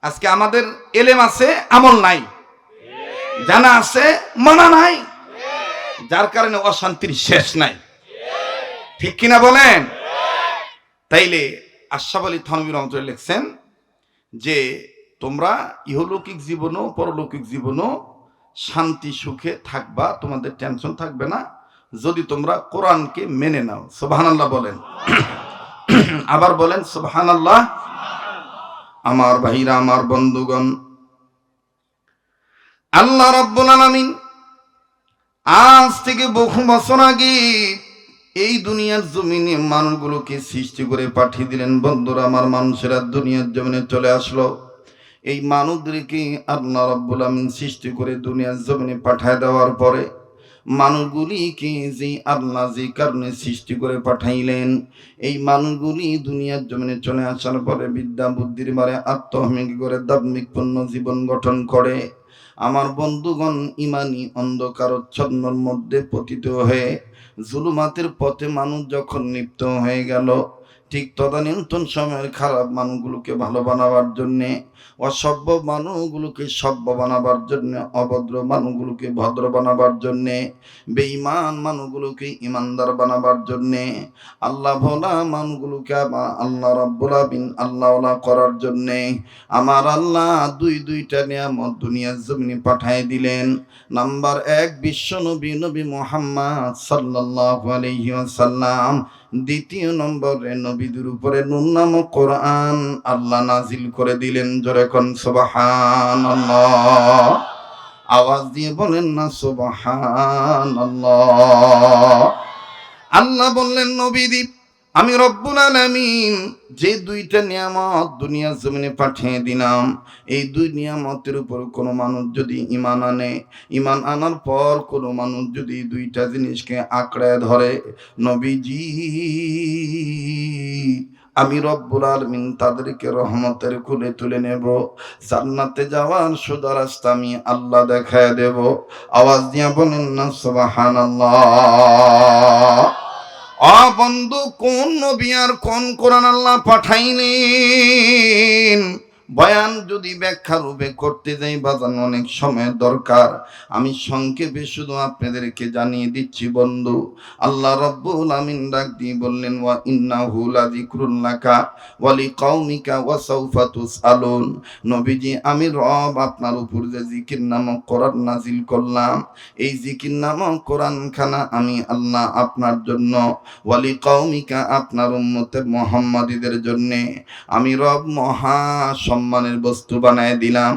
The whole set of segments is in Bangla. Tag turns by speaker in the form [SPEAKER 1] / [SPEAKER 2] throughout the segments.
[SPEAKER 1] আজকে আমাদের এলেম আছে, আমল নাই, জানা আছে, মানা নাই, যার কারণে অশান্তির শেষ নাই। ঠিক কিনা বলেন? তাইলে আশরাফ আলী থানভী রহমাতুল্লাহ লিখছেন যে তোমরা ইহলৌকিক জীবনও পরলৌকিক জীবনও শান্তি সুখে থাকবা, তোমাদের টেনশন থাকবে না যদি তোমরা কোরআনকে মেনে নাও। সুবহানাল্লাহ বলেন। আবার বলেন সুবহানাল্লাহ। আমার ভাইরা, আমার বন্ধুগণ, আল্লাহ রাব্বুল আলামিন আজ থেকে বহু বছর আগে এই দুনিয়ার জমিনে মানুষগুলোকে সৃষ্টি করে পাঠিয়ে দিলেন। বন্ধুরা আমার, মানুষেরা দুনিয়ার জমিনে চলে আসলো। এই মানুষদেরকে আল্লাহ রাব্বুল আলামিন সৃষ্টি করে দুনিয়ার জমিনে পাঠায় দেওয়ার পরে মানুষগুলিকে যে আল্লাহ যে কারণে সৃষ্টি করে পাঠাইলেন, এই মানুষগুলি দুনিয়ার জমিনে চলে আসার পরে বিদ্যা বুদ্ধির মারে আত্মহমিক করে দাম্ভিকপূর্ণ জীবন গঠন করে। আমার বন্ধুগণ, ইমানি অন্ধকারচ্ছন্নর মধ্যে পতিত হয়ে জুলুমাতের পথে মানুষ যখন লিপ্ত হয়ে গেল, ঠিক তদানীন্তন সময়ের খারাপ মানুষগুলোকে ভালো বানাবার জন্যে, অসভ্য মানুষগুলোকে সভ্য বানাবার জন্য, অভদ্র মানুষগুলোকে ভদ্র বানাবার জন্যে, বেঈমান মানুষগুলোকে ইমানদার বানাবার জন্যে, আল্লাহ ভোলা মানুষগুলোকে আল্লাহ রাব্বুল আলামিন আল্লাহওয়ালা করার জন্যে আমার আল্লাহ দুইটা নিয়ামত দুনিয়ার জমিনে পাঠিয়ে দিলেন। নাম্বার 1, বিশ্ব নবী নবী মুহাম্মদ সাল্লাল্লাহু আলাইহি ওয়াসাল্লাম। দ্বিতীয় নম্বরে নবীদের উপরে নূর নামক কোরআন আল্লাহ নাজিল করে দিলেন। জোরে কোন সুবহানাল্লাহ। আওয়াজ দিয়ে বলেন না সুবহানাল্লাহ। আল্লাহ বললেন, নবীদি আমি রব্বুল আলামিন যে দুইটা নিয়ামত দুনিয়ার জমিনে পাঠিয়ে দিলাম, এই দুই নিয়ামতের উপর কোনো মানুষ যদি ঈমান আনে, ঈমান আনার পর কোনো মানুষ যদি দুইটা জিনিসকে আঁকড়ায় ধরে, নবীজি আমি রব্বুল আলামিন তাদেরকে রহমতের কুলে তুলে নেব, জান্নাতে যাওয়ার সোজা রাস্তা আমি আল্লাহ দেখায় দেব। আওয়াজ দিয়া বলেন না সুবহানাল্লাহ। বন্ধু, কোন নবী আর কোন কোরআন আল্লাহ পাঠাইলেন, বয়ান যদি ব্যাখ্যা রূপে করতে যাই বাজান অনেক সময় দরকার। আমি সংক্ষেপে শুধু আপনাদেরকে জানিয়ে দিচ্ছি বন্ধু। আল্লাহ রাব্বুল আমিন ডাক দিয়ে বললেন, ওয়া ইন্নাহু লাযিকরুল লাকা ওয়া লিকাউমিকা ওয়া সাউফা তুসআলুন। নবীজি আমি রব আপনার উপর যে জিকির নামক কোরআন নাজিল করলাম, এই জিকির নামক কোরআন খানা আমি আল্লাহ আপনার জন্য, ওয়া লিকাউমিকা আপনার উম্মতে মুহাম্মাদীদের জন্য আমি রব মহা সম্মানের বস্তু বানায় দিলাম।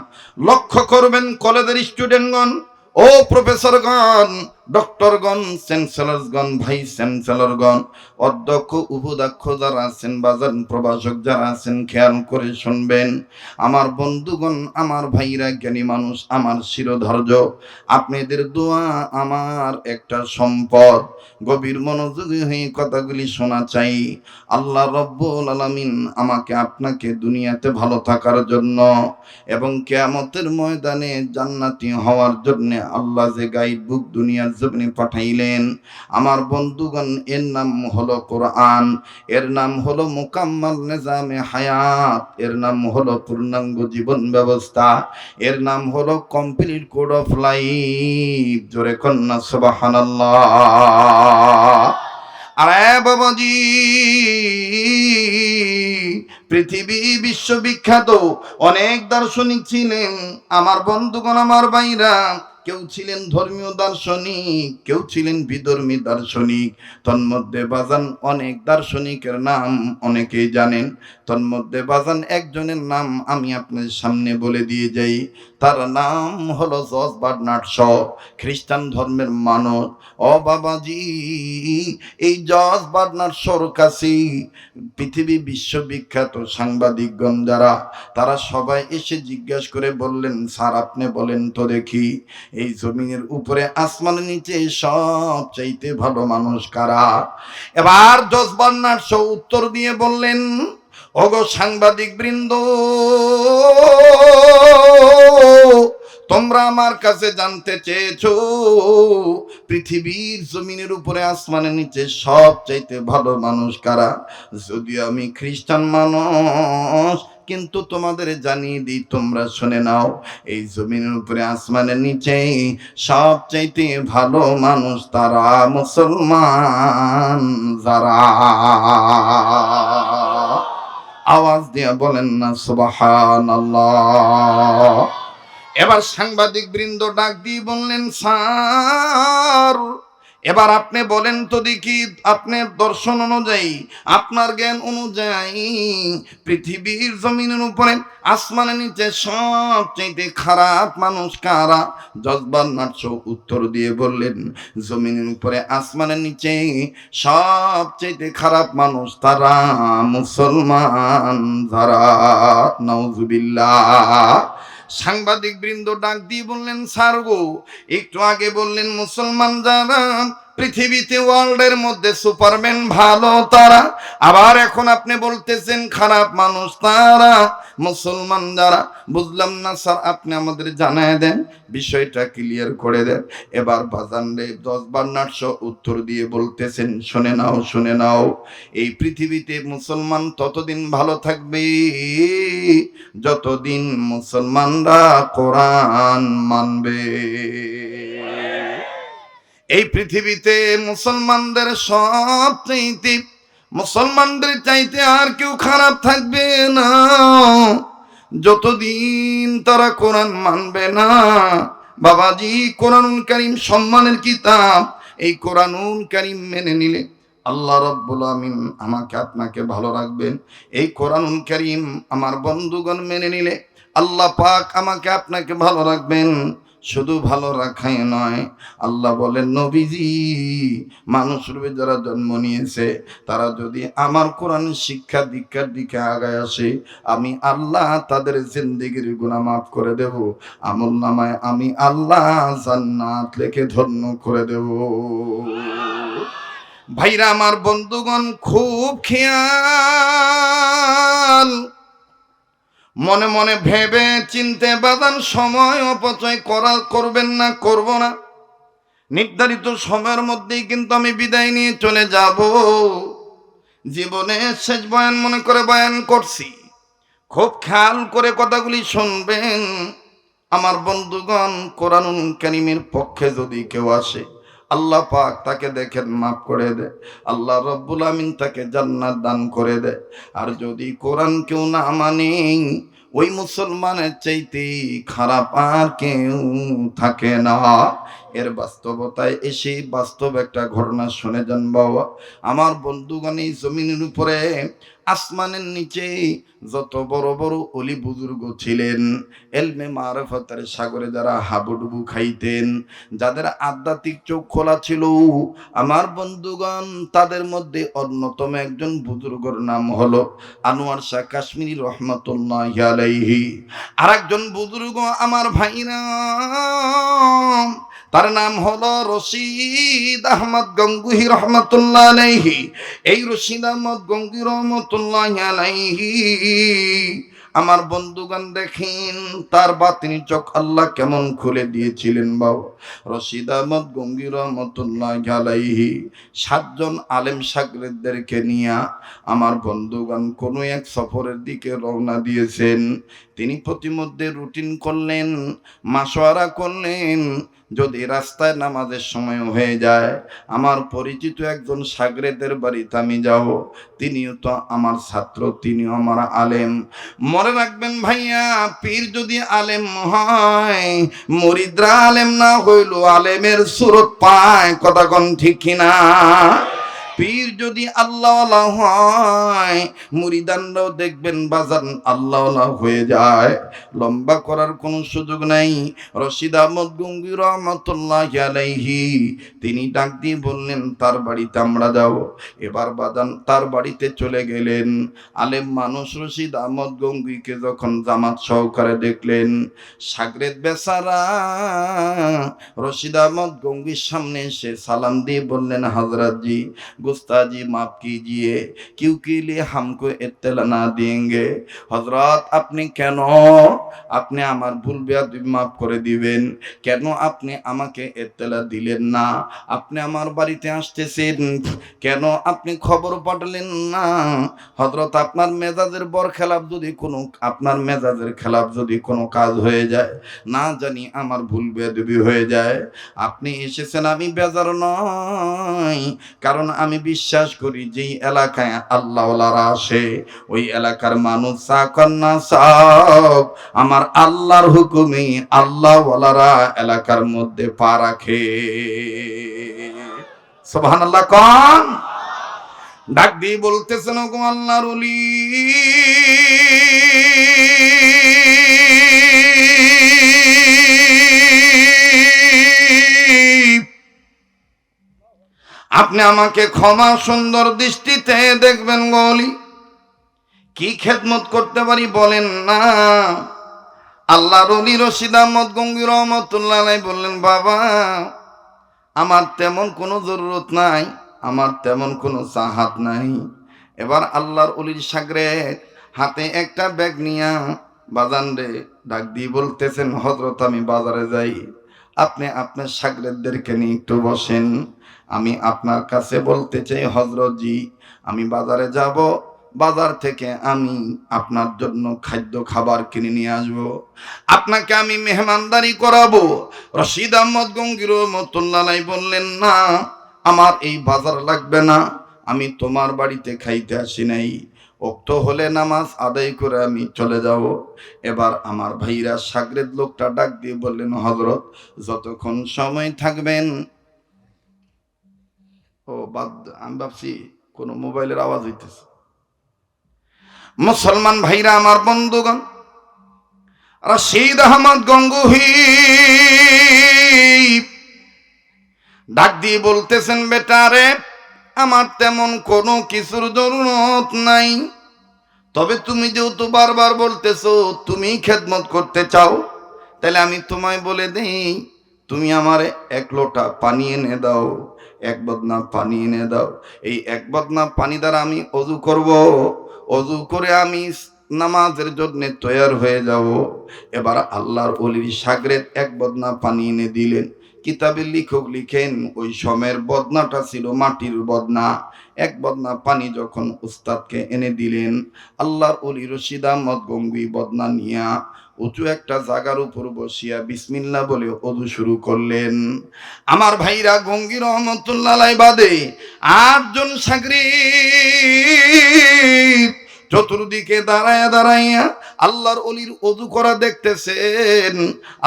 [SPEAKER 1] লক্ষ্য করবেন কলেজের স্টুডেন্টগণ, ও প্রফেসরগণ, ডক্টরগণ, চ্যান্সেলরগণ, ভাইস চ্যান্সেলরগণ, অধ্যক্ষ উপাধ্যক্ষ যারা আছেন, বাজার প্রভাষক যারা আছেন, খেয়াল করে শুনবেন। আমার বন্ধুগণ, আমার ভাইরা, জ্ঞানী মানুষ, আমার শিরোধার্য, আপনাদের দোয়া আমার একটা সম্পদ। গভীর মনোযোগী হয়ে কথাগুলি শোনা চাই। আল্লাহ রাব্বুল আলামিন আমাকে আপনাকে দুনিয়াতে ভালো থাকার জন্য এবং কিয়ামতের ময়দানে জান্নাতি হওয়ার জন্য আল্লাহ যে গাইড বুক দুনিয়ার জমিনে পাঠাইলেন, আমার বন্ধুগণ, এর নাম হলো কোরআন, এর নাম হলো মুকাম্মাল নিজামে হায়াত, এর নাম হলো পূর্ণাঙ্গ জীবন ব্যবস্থা, এর নাম হলো কমপ্লিট কোড অফ লাইফ। জোরে কন্না সুবহানাল্লাহ। আরে বাবাজি, পৃথিবী বিশ্ববিখ্যাত অনেক দার্শনিক ছিলেন আমার বন্ধুগণ, আমার ভাইরা। কেউ ছিলেন ধর্মীয় দার্শনিক, কেউ ছিলেন বিধর্মী দার্শনিক। তন্মধ্যে বাজান অনেক দার্শনিকের নাম অনেকেই জানেন। তন্মধ্যে বাজান একজনের নাম আমি আপনাদের সামনে বলে দিয়ে যাই। তার নাম হলো জর্জ বার্নার্ড শ, খ্রিস্টান ধর্মের মানব। ও বাবাজি, এই জর্জ বার্নার্ড শর কাছে পৃথিবী বিশ্ববিখ্যাত সাংবাদিকগণ যারা, তারা সবাই এসে জিজ্ঞাসা করে বললেন, স্যার আপনি বলেন তো দেখি, এই জমিনের উপরে আসমানের নিচে সব চাইতে ভালো মানুষ কারা? এবার জর্জ বার্নার্ড শ উত্তর দিয়ে বললেন, ওগো সাংবাদিক বৃন্দ, তোমরা আমার কাছে জানতে চেয়েছো পৃথিবীর জমিনের উপরে আসমানের নিচে সব চাইতে ভালো মানুষ কারা। যদিও আমি খ্রিস্টান মানুষ, কিন্তু তোমাদের জানিয়ে দিই, তোমরা শুনে নাও, এই জমিনের উপরে আসমানের নিচে সবচাইতে ভালো মানুষ তারা মুসলমান যারা। আওয়াজ দিয়ে বলেন না সুবহানাল্লাহ। এবার সাংবাদিক বৃন্দ ডাক দিয়ে বললেন, স্যার এবার আপনি বলেন তো দেখি, আপনার দর্শন অনুযায়ী, আপনার জ্ঞান অনুযায়ী পৃথিবীর জমিনের উপরে আসমানের নিচে সবচেয়ে খারাপ মানুষ কারা? জজবার নাট্য উত্তর দিয়ে বললেন, জমিনের উপরে আসমানের নিচে সবচেয়ে খারাপ মানুষ তারা মুসলমান যারা। নাউজুবিল্লাহ। সাংবাদিক বৃন্দ ডাক দিয়ে বললেন, স্যার গো, একটু আগে বললেন মুসলমান যারা পৃথিবীতে ওয়ার্ল্ডের মধ্যে সুপারম্যান ভালো তারা, আবার এখন আপনি বলতেছেন খারাপ মানুষ তারা মুসলমান যারা। বুঝলাম না স্যার, আপনি আমাদের জানায় দেন, বিষয়টা ক্লিয়ার করে দেন। এবার বাজান রে 10 বার নাট্য উত্তর দিয়ে বলতেছেন, শুনে নাও শুনে নাও, এই পৃথিবীতে মুসলমান ততদিন ভালো থাকবে যতদিন মুসলমানরা কোরআন মানবে। এই পৃথিবীতে মুসলমানদের সবচাইতে, মুসলমানদের চাইতে আর কেউ খারাপ থাকবে না যতদিন তারা কোরআন মানবে না। বাবাজি, কোরআনুল কারীম সম্মানের কিতাব, এই কোরআনুল কারীম মেনে নিলে আল্লাহ রাব্বুল আমিন আমাকে আপনাকে ভালো রাখবেন। এই কোরআনুল কারীম আমার বন্ধুগণ মেনে নিলে আল্লাহ পাক আমাকে আপনাকে ভালো রাখবেন। শুধু ভালো রাখাই নয়, আল্লাহ বলেন, নবীজি মানুষ রূপে যারা জন্ম নিয়েছে তারা যদি আমার কোরআন শিক্ষা দীক্ষার দিকে আগায় আসে, আমি আল্লাহ তাদের জিন্দেগির গুনাহ মাফ করে দেব, আমল নামায় আমি আল্লাহ জান্নাত লিখে ধন্য করে দেব। ভাইরা আমার, বন্ধুগণ, খুব খেয়াল, মনে মনে ভেবে চিনতে বাদান, সময় অপচয় করবেন না, করব না। নির্ধারিত সময়ের মধ্যেই কিন্তু আমি বিদায় নিয়ে চলে যাব। জীবনে শেষ বয়ান মনে করে বয়ান করছি, খুব খেয়াল করে কথাগুলি শুনবেন। আমার বন্ধুগণ, কোরআনুল কারীমের পক্ষে যদি কেউ আসে, আল্লাহ পাক তাকে দেখেন মাফ করে দেয়, আল্লাহ রাব্বুল আমিন তাকে জান্নাত দান করে দেয়। আর যদি কোরআন কেউ না মানে, ওই মুসলমানের চাইতে খারাপ আর কেউ থাকে না। এর বাস্তবতায় এসে বাস্তব একটা ঘটনা শুনে যান বাবা। আমার বন্ধুগণ, এই জমিনের উপরে আসমানের নিচে যত বড় বড় অলি বুজুর্গ ছিলেন, এলমে মারিফতের সাগরে যারা হাবুডুবু খাইতেন, যাদের আধ্যাত্মিক চোখ খোলা ছিল, আমার বন্ধুগণ, তাদের মধ্যে অন্যতম একজন বুজুর্গর নাম হলো আনোয়ার শাহ কাশ্মীরি রহমাতুল্লাহি আলাইহি। আর একজন বুজুর্গ আমার ভাইরা, তার নাম হলো রশিদ আহমদ গঙ্গুহি রহমাতুল্লাহ আলাইহি। এই রশিদ আহমদ গঙ্গুহি রহমাতুল্লাহ আলাইহি, আমার বন্ধুগণ, দেখেন তার বাতিনি চোখ আল্লাহ কেমন খুলে দিয়েছিলেন বাবা। রশিদ আহমদ গঙ্গুহি রহমাতুল্লাহ আলাইহি 7 জন আলেম শাগরেদদেরকে নিয়ে আমার বন্ধুগণ কোন এক সফরের দিকে রওনা দিয়েছেন। তিনি প্রতিমধ্যে রুটিন করলেন, মাশওয়ারা করলেন, যদি রাস্তায় নামাজের সময় হয়ে যায়, আমার পরিচিত একজন শাগরেদের বাড়িতে আমি যাব, তিনিও তো আমার ছাত্র, তিনিও আমার আলেম। মনে রাখবেন ভাইয়া, পীর যদি আলেম হয়, মুরিদরা আলেম না হইল আলেমের সুরত পায়। কথা কোন ঠিক কিনা? পীর যদি আল্লাহওয়ালা হয়, মুরিদানরাও দেখবেন বাজান আল্লাহওয়ালা হয়ে যায়। লম্বা করার কোনো সুযোগ নাই। রশিদ আহমদ গঙ্গুহি রহমাতুল্লাহি আলাইহি তিনি ডাক দিয়ে বললেন, তার বাড়িতে আমরা যাব। এবার বাজান তার বাড়িতে চলে গেলেন। আলেম মানুষ রশিদ আহমদ গঙ্গুহিকে যখন জামাত সহকারে দেখলেন, শাগরেদ বেচারা রশিদ আহমদ গঙ্গুহির সামনে এসে সালাম দিয়ে বললেন, হযরত জি, गुस्ताजी माफ कीजिए क्योंकि लिए हमको इत्तला ना देंगे। हजरत আপনি কেন আপনি আমার ভুল বেয়াদবি মাফ করে দিবেন। কেন আপনি আমাকে এত্তেলা দিলেন না? আপনি আমার বাড়িতে আসতেছেন, কেন আপনি খবর পাঠালেন না? হযরত আপনার মেজাজের বরখেলাপ যদি কোনো, আপনার মেজাজের খেলাপ যদি কোনো কাজ হয়ে যায়, না জানি আমার ভুল বেয়াদবি হয়ে যায়, আপনি এসেছেন, আমি বেজার নয়। কারণ আমি বিশ্বাস করি যেই এলাকায় আল্লাহওয়ালারা আসে, ওই এলাকার মানুষ চাকর না চাক, আমার আল্লাহর হুকুমে আল্লাহওয়ালারা এলাকার মধ্যে পা রাখে। সুবহানাল্লাহ কোন? ডাক দিয়ে বলতেছেন, ওগো আল্লাহর ওলি, আপনি আমাকে ক্ষমা সুন্দর দৃষ্টিতে দেখবেন গলি। কি খেদমত করতে পারি বলেন না? আল্লাহর ওলি রশিদ আহমদ গঙ্গী রহমতুল্লাহ আলাইহি বললেন, বাবা আমার তেমন কোনো জরুরত নাই, আমার তেমন কোনো চাহাত নাই। এবার আল্লাহর ওলির শাগরেদ হাতে একটা ব্যাগ নিয়া বাজান রে ডাক দিয়ে বলতেছেন, হযরত আমি বাজারে যাই, আপনি আপনার শাগরেদদেরকে নিয়ে একটু বসেন। আমি আপনার কাছে বলতে চাই হযরত জি, আমি বাজারে যাব, বাজার থেকে আমি আপনার জন্য খাদ্য খাবার কিনে নিয়ে আসবো, আপনাকে আমি মেহমানদারি করাবো। রশিদ আহমদ গঙ্গী রহমতুল্লাহ আলাইহি বললেন, না আমার এই বাজার লাগবে না, আমি তোমার বাড়িতে খাইতে আসি নাই, ওক্ত হলে নামাজ আদায় করে আমি চলে যাব। এবার আমার ভাইরা শাগরেদ লোকটা ডাক দিয়ে বললেন, হযরত যতক্ষণ সময় থাকবেন। ও বাদ, আমি ভাবছি কোনো মোবাইলের আওয়াজ হইতেছে। মুসলমান ভাইরা আমার বন্ধুগণ, রশিদ আহমদ গঙ্গুহি ডাক দিয়ে বলতেছেন, বেটা রে আমার তেমন কোনো কিছুর জরুরত নাই, তবে তুমি যেহেতু বারবার বলতেছো তুমি খেদমত করতে চাও, তাহলে আমি তোমায় বলে দেই, তুমি আমারে এক লোটা পানি এনে দাও, এক বদনা পানি এনে দাও। এই এক বদনা পানি দ্বারা আমি ওযু করব, ওযু করে আমি নামাজের জন্য তৈয়ার হয়ে যাব। এবার আল্লাহর ওলির শাগরেদ এক বদনা পানি এনে দিলেন। কিতাবের লেখক লিখেন, ওই সময়ের বদনাটা ছিল মাটির বদনা। এক বদনা পানি যখন উস্তাদকে এনে দিলেন, আল্লাহর ওলি রশিদ আহমদ গঙ্গুই বদনা নিয়া উঁচু একটা জায়গার উপর বসিয়া বিসমিল্লাহ বলে ওযু শুরু করলেন। আমার ভাইরা গঙ্গী রহমতুল্লাহ আলাইহি বাদে 8 জন শাগরিদ চতুর্দিকে দাঁড়ায়া দাঁড়াইয়া আল্লাহর ওলির ওযু করা দেখতেছেন।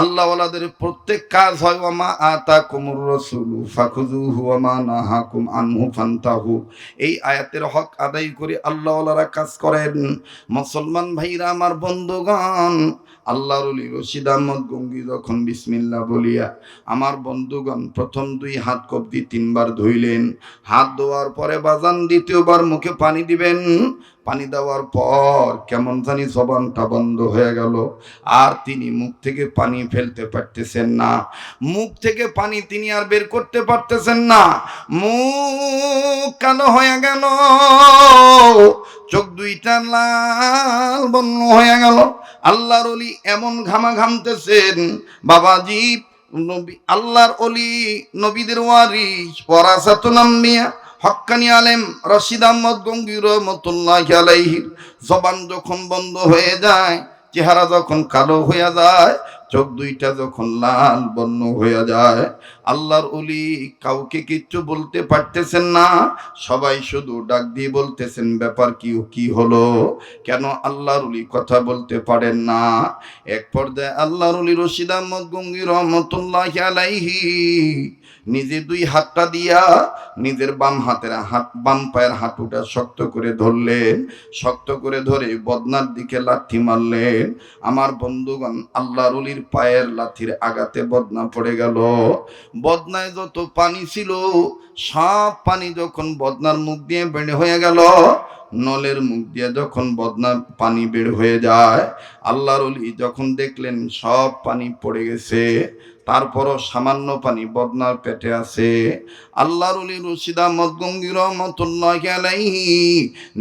[SPEAKER 1] আল্লাহ ওয়ালাদের প্রত্যেক কাজ হয়, ওয়ামা আতাকুমুর রাসূলু ফাখুযুহু ওয়ামা নাহাকুম আনহু ফান্তাহু। এই আয়াতের হক আদায় করে আল্লাহ ওয়ালারা কাজ করেন। মুসলমান ভাইরা আমার বন্ধুগণ, আল্লাহর ওলি রশিদ আহমদ গঙ্গী যখন বিসমিল্লাহ বলিয়া আমার বন্ধুগণ প্রথম 2 হাত কবজি 3 বার ধুইলেন। হাত ধোয়ার পরে বাজান দ্বিতীয়বার মুখে পানি দিবেন। পানি দেওয়ার পর কেমন জানি জবানটা বন্ধ হয়ে গেল, আর তিনি মুখ থেকে পানি ফেলতে পারতেছেন না, মুখ থেকে পানি তিনি আর বের করতে পারতেছেন না। মুখ কালো হয়ে গেল, চোখ দুইটা লাল বর্ণ হয়ে গেল। আল্লাহর ওলি এমন ঘামা ঘামতেছেন, বাবাজি নবী আল্লাহর ওলি নবীদের ওয়ারিস ওয়ারাসাতুল আম্বিয়া হক্কানি আলেম রশিদ আহমদ গঙ্গী রহমতুল্লাহি আলাইহি জবান যখন বন্ধ হয়ে যায়, চেহারা যখন কালো হয়ে যায়, চোখ দুইটা যখন লাল বর্ণ হয়ে যায়, আল্লাহর ওলি কাউকে কিচ্ছু বলতে পারতেছেন না। সবাই শুধু ডাক দিয়ে বলতেছেন, ব্যাপার কি হলো, কেন আল্লাহর ওলি কথা বলতে পারেন না? এক পর্যায়ে আল্লাহর ওলি রশিদ আহমদ গঙ্গী রহমতুল্লাহি আলাইহি নিজে 2 হাতটা দিয়া নিজের বাম পায়ের হাঁটুটা শক্ত করে ধরলেন। শক্ত করে ধরে বদনার দিকে লাথি মারলেন। আমার বন্ধুগণ, আল্লাহর ওলির পায়ের লাথির আঘাতে বদনা পড়ে গেল। বদনায় যত পানি ছিল সব পানি যখন বদনার মুখ দিয়ে বের হয়ে গেল, নলের মুখ দিয়ে যখন বদনা পানি বের হয়ে যায়, আল্লাহর ওলি যখন দেখলেন সব পানি পড়ে গেছে, তারপরও সামান্য পানি বদনার পেটে আছে, আল্লাহর ওলি রশিদ আহমদ গঙ্গী রহমতুল্লাহি আলাইহি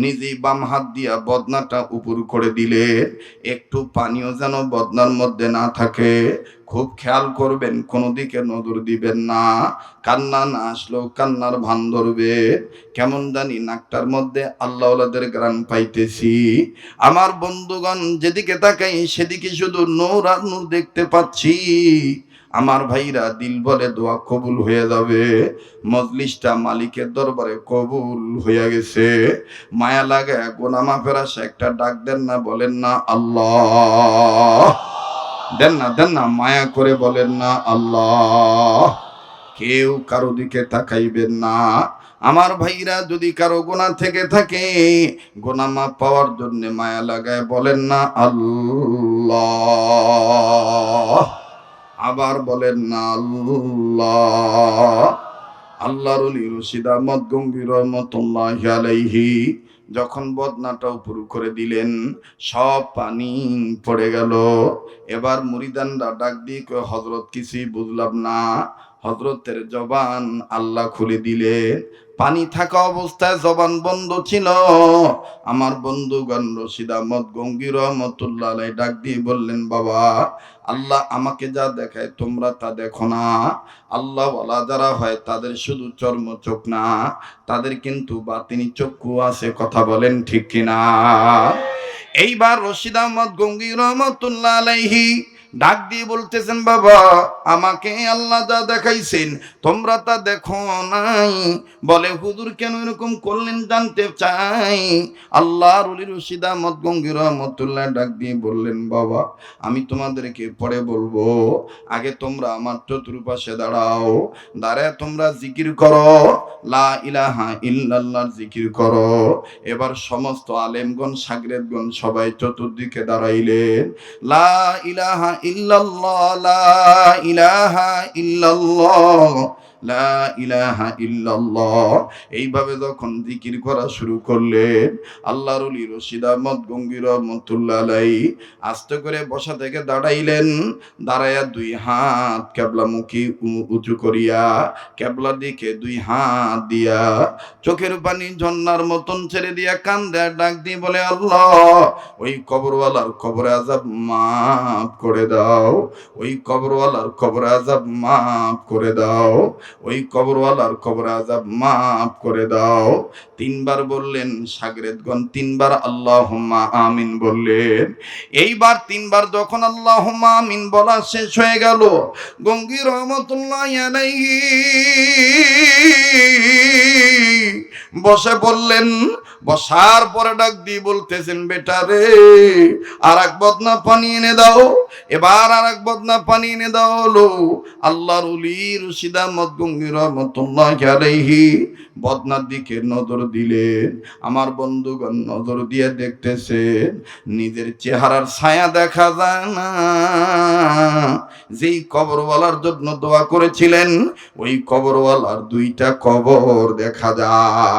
[SPEAKER 1] নিজেই বাম হাত দিয়া বদনাটা উপর করে দিলেন, একটু পানিও যেন বদনার মধ্যে না থাকে। খুব খেয়াল করবেন, কোনো দিকে নজর দিবেন না, কান্না না আসলেও কান্নার ভান ধরবে। কেমন জানি নাকটার মধ্যে আল্লাহওয়ালাদের গ্রান পাইতেছি। আমার বন্ধুগণ, যেদিকে তাকাই সেদিকে শুধু নূর আর নূর দেখতে পাচ্ছি। আমার ভাইরা, দিল বলে দোয়া কবুল হয়ে যাবে। মজলিসটা মালিকের দরবারে কবুল হয়ে গেছে। মায়া লাগে, গোনাহ মাফের আশা একটা ডাক দেন না, বলেন না আল্লাহ, দেন না, দেন না, মায়া করে বলেন না আল্লাহ। কেউ কারো দিকে তাকাইবেন না। আমার ভাইরা, যদি কারো গোনা থেকে থাকে, গোনা মাফ পাওয়ার জন্য মায়া লাগায় বলেন না আল্লাহ। আবার বলেন না আল্লাহ। আল্লাহর ওলি রশিদ আহমদ গঙ্গী রহমতুল্লাহি আলাইহি যখন বদনাটা উপর করে দিলেন, সব পানি পড়ে গেল। এবার মুরিদানরা ডাক দিয়ে কয়, হযরত কিছুই বুঝলাম না। হযরতের জবান আল্লাহ খুলে দিলেন। পানি থাকা অবস্থায় জবান বন্ধ ছিল। আমার বন্ধুগণ, রশিদ আহমদ গঙ্গী রহমতুল্লাহ আলাইহি ডাক দিয়ে বললেন, বাবা, আল্লাহ আমাকে যা দেখায় তোমরা তা দেখো না। আল্লাহ ওয়ালা যারা হয় তাদের শুধু চর্ম চোখ না, তাদের কিন্তু বাতিনি চক্ষু আছে। কথা বলেন ঠিক কিনা? এইবার রশিদ আহমদ গঙ্গী রহমতুল্লাহ আলাইহি ডাক দিয়ে বলতেছেন, বাবা, আমাকে আল্লাহ যা দেখাইছেন তোমরা তা দেখো নাই। বলে, হুজুর কেন এরকম করলেন জানতে চাই। আল্লাহর ওলি রশিদ আহমদ গঙ্গী রহমতুল্লাহ ডাক দিয়ে বললেন, বাবা, আমি তোমাদেরকে পরে বলবো, আগে তোমরা আমার চতুর্পাশে দাঁড়াও। দাঁড়ায় তোমরা জিকির করো, লা ইলাহা ইল্লাল্লাহর জিকির করো। এবার সমস্ত আলেমগণ শাগরেদগণ সবাই চতুর্দিকে দাঁড়াইলেন। লা ইলাহা ইল্লাল্লাহ, লা ইলাহা ইল্লাল্লাহ, লা ইলাহা ইল্লাল্লাহ। এইভাবে যখন জিকির করা শুরু করলেন, আল্লাহর ওলি রশিদ আহমদ গঙ্গী রহমতুল্লাহ আলাইহি আস্তে করে বসা থেকে দাঁড়াইলেন। দাঁড়াইয়া দুই হাত কেবলামুখী উঁচু করিয়া কেবলার দিকে দুই হাত দিয়া চোখের পানি ঝর্ণার মতন ছেড়ে দিয়া কান্দে ডাক দিয়ে বলে, আল্লাহ, ওই কবরওয়ালার কবরে আযাব মাফ করে দাও, ওই কবরওয়ালার কবরে আযাব মাফ করে দাও, ওই কবরওয়ালার কবরে আযাব মাফ করে দাও। তিনবার বললেন শাগরেদগণ, তিনবার আল্লাহুম্মা আমিন বললেন। এইবার তিনবার যখন আল্লাহুম্মা আমিন বলা শেষ হয়ে গেল, গঙ্গী রহমতুল্লাহি আলাইহি বসে বললেন। বসার পরে ডাক দিয়ে বলতেছেন, বেটা রে, আর এক বদনা পানি এনে দাও। এবার আর এক বদনা পানি এনে দাও হলো। আল্লাহর ওলি রশিদ আহমদ গঙ্গী রহমতুল্লাহি আলাইহি বদনার দিকে নজর দিলেন। আমার বন্ধুগণ নজর দিয়ে দেখতেছেন, নিজের চেহারার ছায়া দেখা যায় না। যেই কবরওয়ালার জন্য দোয়া করেছিলেন, ওই কবরওয়ালার দুইটা কবর দেখা যায়।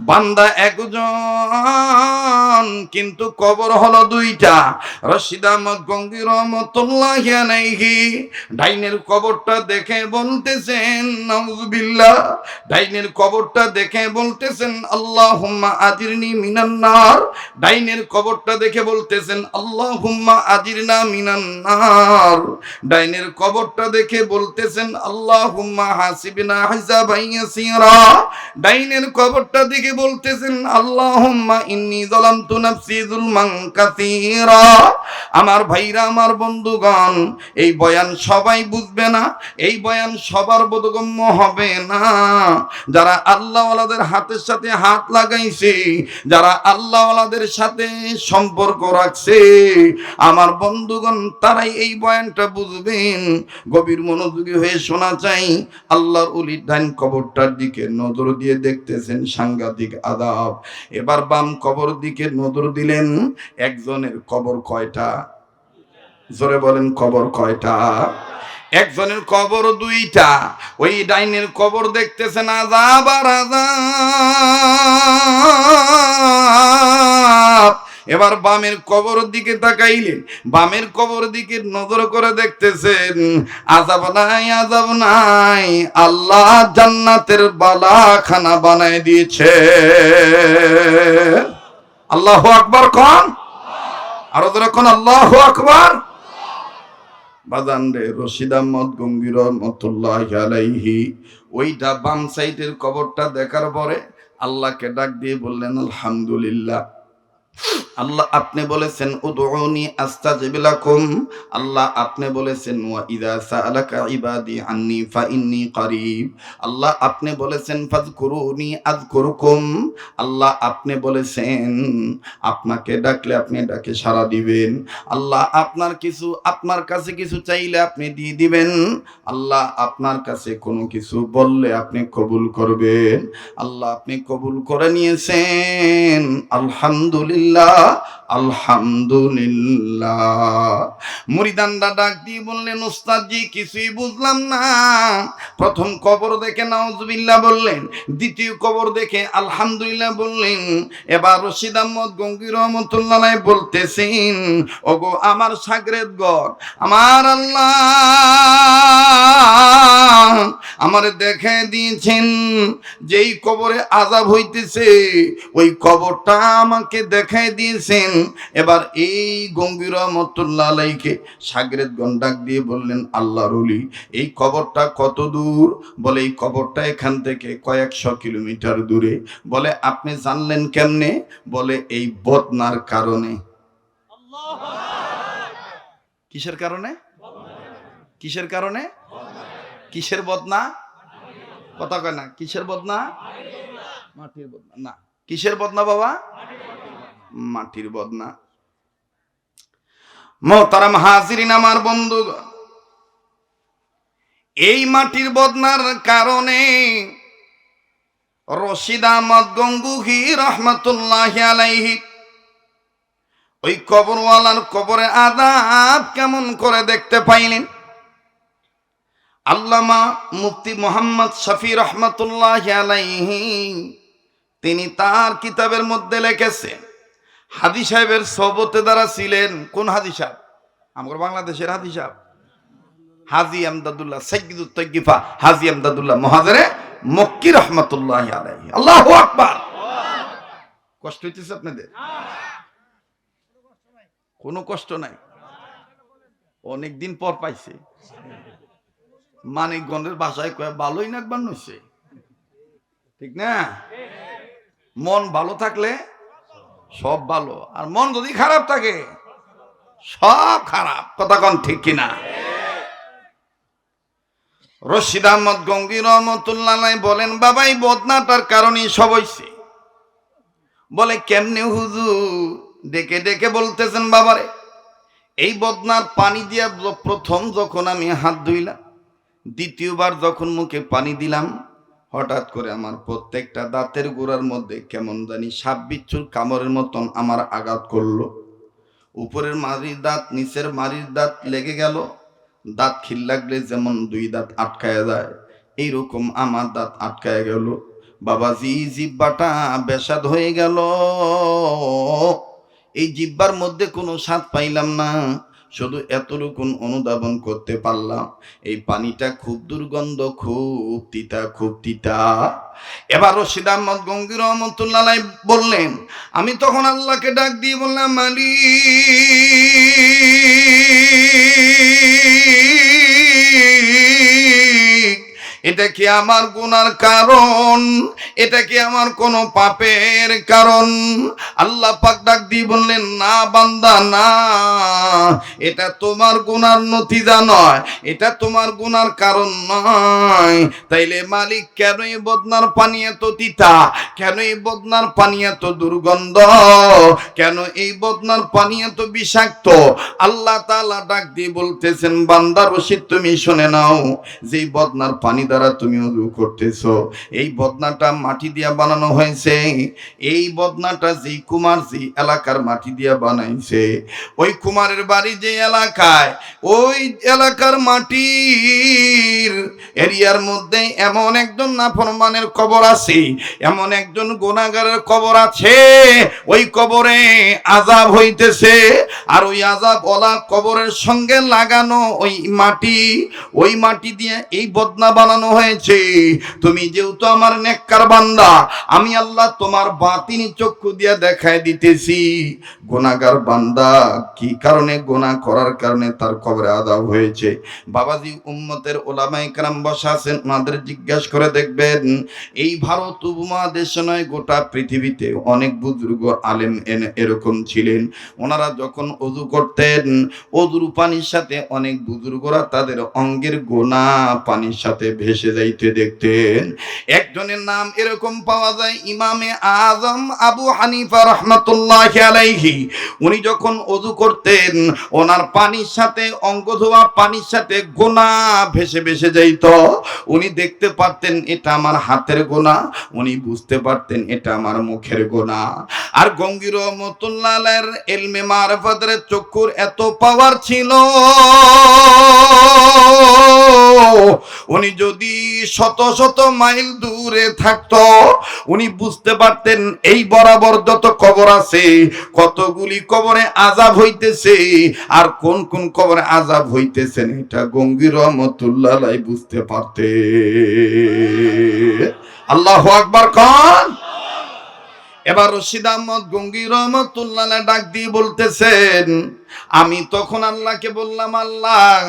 [SPEAKER 1] বান্দা একজন, কিন্তু কবর হলো দুইটা। রশিদ আহমদ গঙ্গী রহমতুল্লাহি আলাইহি ডাইনের কবরটা দেখে বলতেছেন নাউযুবিল্লাহ, ডাইনের কবরটা দেখে বলতেছেন আল্লাহুম্মা আজিরনি মিনান নার। ডাইনের কবরটা দেখে বলতেছেন আল্লাহুম্মা আজিরনা মিনান নার। ডাইনের কবরটা দেখে বলতেছেন আল্লাহুম্মা হাসিবনা হিসাবান ইয়াসীরা। ডাইনের কবরটা দেখে বলতেছেন আল্লাহুম্মা ইন্নী যালামতু নাফসি যুলমান কাসীরা। আমার ভাইরা, আমার বন্ধুগণ, এই বয়ান সবাই বুঝবে না, এই বয়ান সবার বোধগম্য হবে না। যারা আল্লাহওয়ালাদের হাতের সাথে হাত লাগাইছে, যারা আল্লাহওয়ালাদের সাথে সম্পর্ক রাখছে, আমার বন্ধুগণ, তারাই এই বয়ানটা বুঝবেন। গভীর মনোযোগী হয়ে শোনা চাই। আল্লাহর ওলির ডান কবরটার দিকে নজর দিয়ে দেখতেছেন, সাংঘাতিক আযাব। এবার বাম কবর দিকে নজর দিলেন। একজনের কবর কয়টা? জোরে বলেন, কবর কয়টা? একজনের কবর দুইটা। ওই ডাইনের কবর দেখতেছেন আযাব আর আযাব। এবার বামের কবরের দিকে তাকাইলেন, বামের কবর দিকে নজর করে দেখতেছেন আযাব নাই, আযাব নাই, আল্লাহ জান্নাতের বালাখানা বানায় দিয়েছে। আল্লাহু আকবার কোন, আরো জোরে কোন আল্লাহু আকবার। বাজান রে, রশিদ আহমদ গঙ্গী রহমতুল্লাহি আলাইহি ওইটা বাম সাইডের কবরটা দেখার পরে আল্লাহকে ডাক দিয়ে বললেন আলহামদুলিল্লাহ, আল্লাহ আপনি বলেছেন উদউনি আস্তাজিব লাকুম, আল্লাহ আপনি বলেছেন ওয়া ইযা সাআলাকা ইবাদি আন্নী ফাইন্নী করিব, আল্লাহ আপনি বলেছেন ফাযকুরুনি আযকুরুকুম, আল্লাহ আপনি বলেছেন আপনাকে ডাকলে আপনি ডাকে সাড়া দিবেন, আল্লাহ আপনার কাছে কিছু চাইলে আপনি দিয়ে দিবেন, আল্লাহ আপনার কাছে কোনো কিছু বললে আপনি কবুল করবেন, আল্লাহ আপনি কবুল করে নিয়েছেন, আলহামদুলিল্লাহ, আলহামদুলিল্লাহ। মুরিদানরা ডাক দিয়ে বললেন উস্তাদজি কিছুই বুঝলাম না, প্রথম কবর দেখে নাউজুবিল্লাহ বললেন, দ্বিতীয় কবর দেখে আলহামদুলিল্লাহ বললেন, এবার রশিদ আহমদ গঙ্গী রহমতুল্লাহ বলতেছেন ওগো আমার শাগরেদগণ, আমার আল্লাহ আমারে দেখে দিয়েছেন যেই কবরে আযাব হইতেছে ওই কবরটা আমাকে দেখাই দিয়েছেন। এবার এই গঙ্গী রহমতুল্লাহ আলাইহিকে শাগরেদগণ ডাক দিয়ে বললেন আল্লাহর ওলি এই কবরটা কত দূর? বলে এই কবরটা এখান থেকে কয়েকশো কিলোমিটার দূরে। বলে আপনি জানলেন কেমনে? বলে এই বদনার কারণে। কিসের কারণে? কিসের কারণে? কিসের বদনা? কথা কয় না। কিসের বদনা? মাটির বদনা না। কিসের বদনা বাবা? মাটির বদনা। মোহতারাম হাজিরিন আমার বন্ধুগণ, এই মাটির বদনার কারণে রশিদ আহমদ গঙ্গুহি রহমতুল্লাহি আলাইহি ওই কবরওয়ালার কবরে আযাব কেমন করে দেখতে পাইলেন। আল্লামা মুফতি মুহাম্মদ শফি রহমতুল্লাহি আলাইহি তিনি তার কিতাবের মধ্যে লিখেছেন, হাদি সাহেবের সোহবতে দ্বারা ছিলেন। কোন হাদি সাহেব? আমার বাংলাদেশের হাদি সাহেব হাজী আমদাদুল্লাহ সাইয়্যিদুত তাইয়্যিফা হাজী আমদাদুল্লাহ মুহাজিরে মক্কি রহমতুল্লাহি আলাইহি। আল্লাহু আকবার। কষ্ট হইতেছে আপনাদের? কোনো কষ্ট নাই, অনেকদিন পর পাইছে। মানিকগঞ্জের ভাষায় কয় ভালোই না একবার নইছে, ঠিক না? মন ভালো থাকলে সব ভালো, আর মন যদি খারাপ থাকে সব খারাপ। কথা কোন ঠিক কিনা? রশিদ আহমদ গঙ্গী রহমতুল্লাহ বলেন বাবা এই বদনাটার কারণেই সব হইছে। বলে কেমনে হুজুর? ডেকে ডেকে বলতেছেন বাবারে এই বদনার পানি দিয়া প্রথম যখন আমি হাত ধুইলাম, দ্বিতীয়বার যখন মুখে পানি দিলাম, হঠাৎ করে আমার প্রত্যেকটা দাঁতের গোড়ার মধ্যে কেমন জানি সাপ বিচ্ছুর কামড়ের মতন আমার আঘাত করলো। উপরের মাড়ির দাঁত নিচের মাড়ির দাঁত লেগে গেল। দাঁত খিল লাগলে যেমন দুই দাঁত আটকায় যায়, এইরকম আমার দাঁত আটকায় গেল। বাবাজি জিহ্বাটা বেসাদ হয়ে গেল। এই জিহ্বার মধ্যে কোনো স্বাদ পাইলাম না, শুধু এতটুকু অনুধাবন করতে পারলাম এই পানিটা খুব দুর্গন্ধ, খুব তিতা, খুব তিতা। এবার রশিদ আহমদ গঙ্গী রহমতুল্লাহ বললেন, আমি তখন আল্লাহকে ডাক দিয়ে বললাম মালিক এটা কি আমার গুনার কারণ? এটা কি আমার কোনো পাপের কারণ? আল্লাহ পাক ডাক দিয়ে বললেন না বান্দা না, এটা তোমার গুনার নতিজা নয়, এটা তোমার গুনার কারণ নয়। তাইলে মালিক কেন এই বদনার পানি এত তিতা? কেন এই বদনার পানি এত দুর্গন্ধ? কেন এই বদনার পানি এত বিষাক্ত? আল্লাহ তাআলা ডাক দিয়ে বলতেছেন বান্দা রশিদ তুমি শুনে নাও, যে বদনার পানি দ্বারা তুমি ওযু করতেছো এই বদনাটা মাটি দিয়া বানানো হয়েছে। এই বদনাটা যেই কুমার যে এলাকার মাটি দিয়া বানাইছে, ওই কুমারের বাড়ি যে এলাকায়, ওই এলাকার মাটির এরিয়ার মধ্যে এমন একজন নাফরমানের কবর আছে, এমন একজন গুনাহগারের কবর আছে। ওই কবরে আযাব হইতেছে, আর ওই আযাব ওলা কবরের সঙ্গে লাগানো ওই মাটি দিয়ে এই বদনা বানানো হয়েছে। তুমি যেহেতু আমার নেককার বান্দা, আমি আল্লাহ তোমার বাতিনি চক্ষু দিয়ে দেখায় দিতেছি, গুনাহগার বান্দা কি কারণে গুনাহ করার কারণে তার কবরে আযাব হয়েছে। বাবাজি, উম্মতের ওলামায়ে কেরাম বসা আছেন, ওনাদের জিজ্ঞাসা করে দেখবেন, এই ভারত উপমহাদেশ নয়, গোটা পৃথিবীতে অনেক বুজুর্গ আলেম এরকম ছিলেন। ওনারা যখন ওযু করতেন, ওযুর পানির সাথে অনেক বুজুর্গরা তাদের অঙ্গের গুনাহ পানির সাথে ভেসে যাইতে দেখতেন। একজনের নাম এরকম পাওয়া যায়, ইমামে আজম আবু হানিফা রাহমাতুল্লাহি আলাইহি। উনি যখন ওযু করতেন, ওনার পানির সাথে অঙ্গ ধোয়া পানির সাথে গুনাহ ভেসে ভেসে যাইত। উনি দেখতে পারতেন এটা আমার হাতের গুনাহ, উনি বুঝতে পারতেন এটা আমার মুখের গুনাহ। আর গঙ্গি রহমাতুল্লাহ আলাইহির ইলমে মারিফাতের চক্ষুর এত পাওয়ার ছিল, উনি যদি শত শত মাইল দূরে থাকতো, উনি বুঝতে পারতেন এই বরাবর যত কবর আছে, কতগুলি কবরে আযাব হইতেছে, আর কোন কোন কবরে আযাব হইতেছে এটা গঙ্গি রহমাতুল্লাহ আলাইহি বুঝতে পারতেন। আল্লাহু আকবার কোন। এবার রশিদ আহমদ গঙ্গি রহমাতুল্লাহ আলাইহি ডাক দিয়ে বলতেছেন, আমি তখন আল্লাহকে বললাম, আল্লাহ,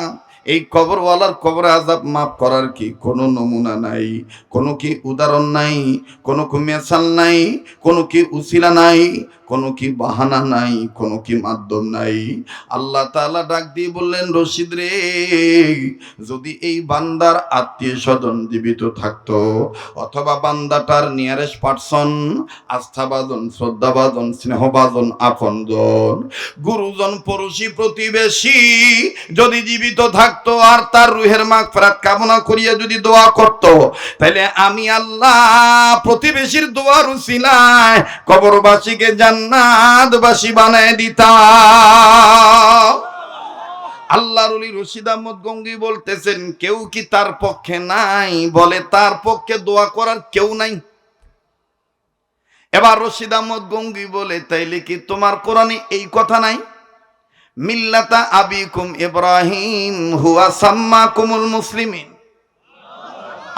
[SPEAKER 1] এই কবরওয়ালার কবরে আযাব মাফ করার কি কোনো নমুনা নাই, কোনো কি উদাহরণ নাই, কোনো কি মেসাল নাই, কোনো কি উসিলা নাই, কোনো কি বাহানা নাই, কোনো কি মাধ্যম নাই। আল্লাহ তাআলা ডাক দিয়ে বললেন, রশিদ রে, যদি এই বান্দার আত্মীয় স্বজন জীবিত থাকতো, অথবা বান্দাটার নিয়ারেস্ট পারসন, আস্থাভাজন, শ্রদ্ধাভাজন, স্নেহভাজন, আপনজন, গুরুজন, পড়োশী, প্রতিবেশী যদি জীবিত থাকতো আর তার রুহের মাগফিরাত কামনা করিয়া যদি দোয়া করত, তাহলে আমি আল্লাহ প্রতিবেশীর দোয়ার উসিলায় কবরবাসীকে জান্নাতবাসী বানায় দিতাম। আল্লাহর ওলি রশিদ আহমদ গঙ্গি বলতেছেন, কেউ কি তার পক্ষে নাই? বলে তার পক্ষে দোয়া করার কেউ নাই। এবার রশিদ আহমদ গঙ্গি বলে, তাইলে কি তোমার কোরআনে এই কথা নাই? মিল্লাতা আবিকুম ইব্রাহিম হুয়া সাম্মাকুমুল মুসলিমিন।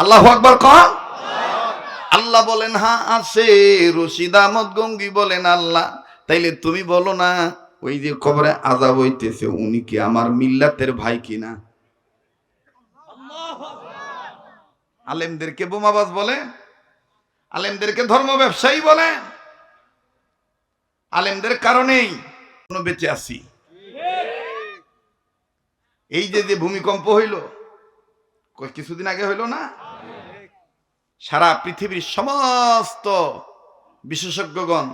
[SPEAKER 1] আল্লাহু আকবার কোন। আল্লাহ বলেন, হ্যাঁ আছে। রশিদ আহমদ গঙ্গি বলেন, আল্লাহ, তাইলে তুমি বলো না, ওই যে কবরে আযাব হইতেছে উনি কি আমার মিল্লাতের ভাই কিনা? আলেমদেরকে বোমাবাজ বলে, আলেমদেরকে ধর্ম ব্যবসায়ী বলে, আলেমদের কারণেই বেঁচে আছি। এই যে ভূমিকম্প হইল কিছুদিন আগে হইল না, সারা পৃথিবীর সমস্ত বিশেষজ্ঞগণ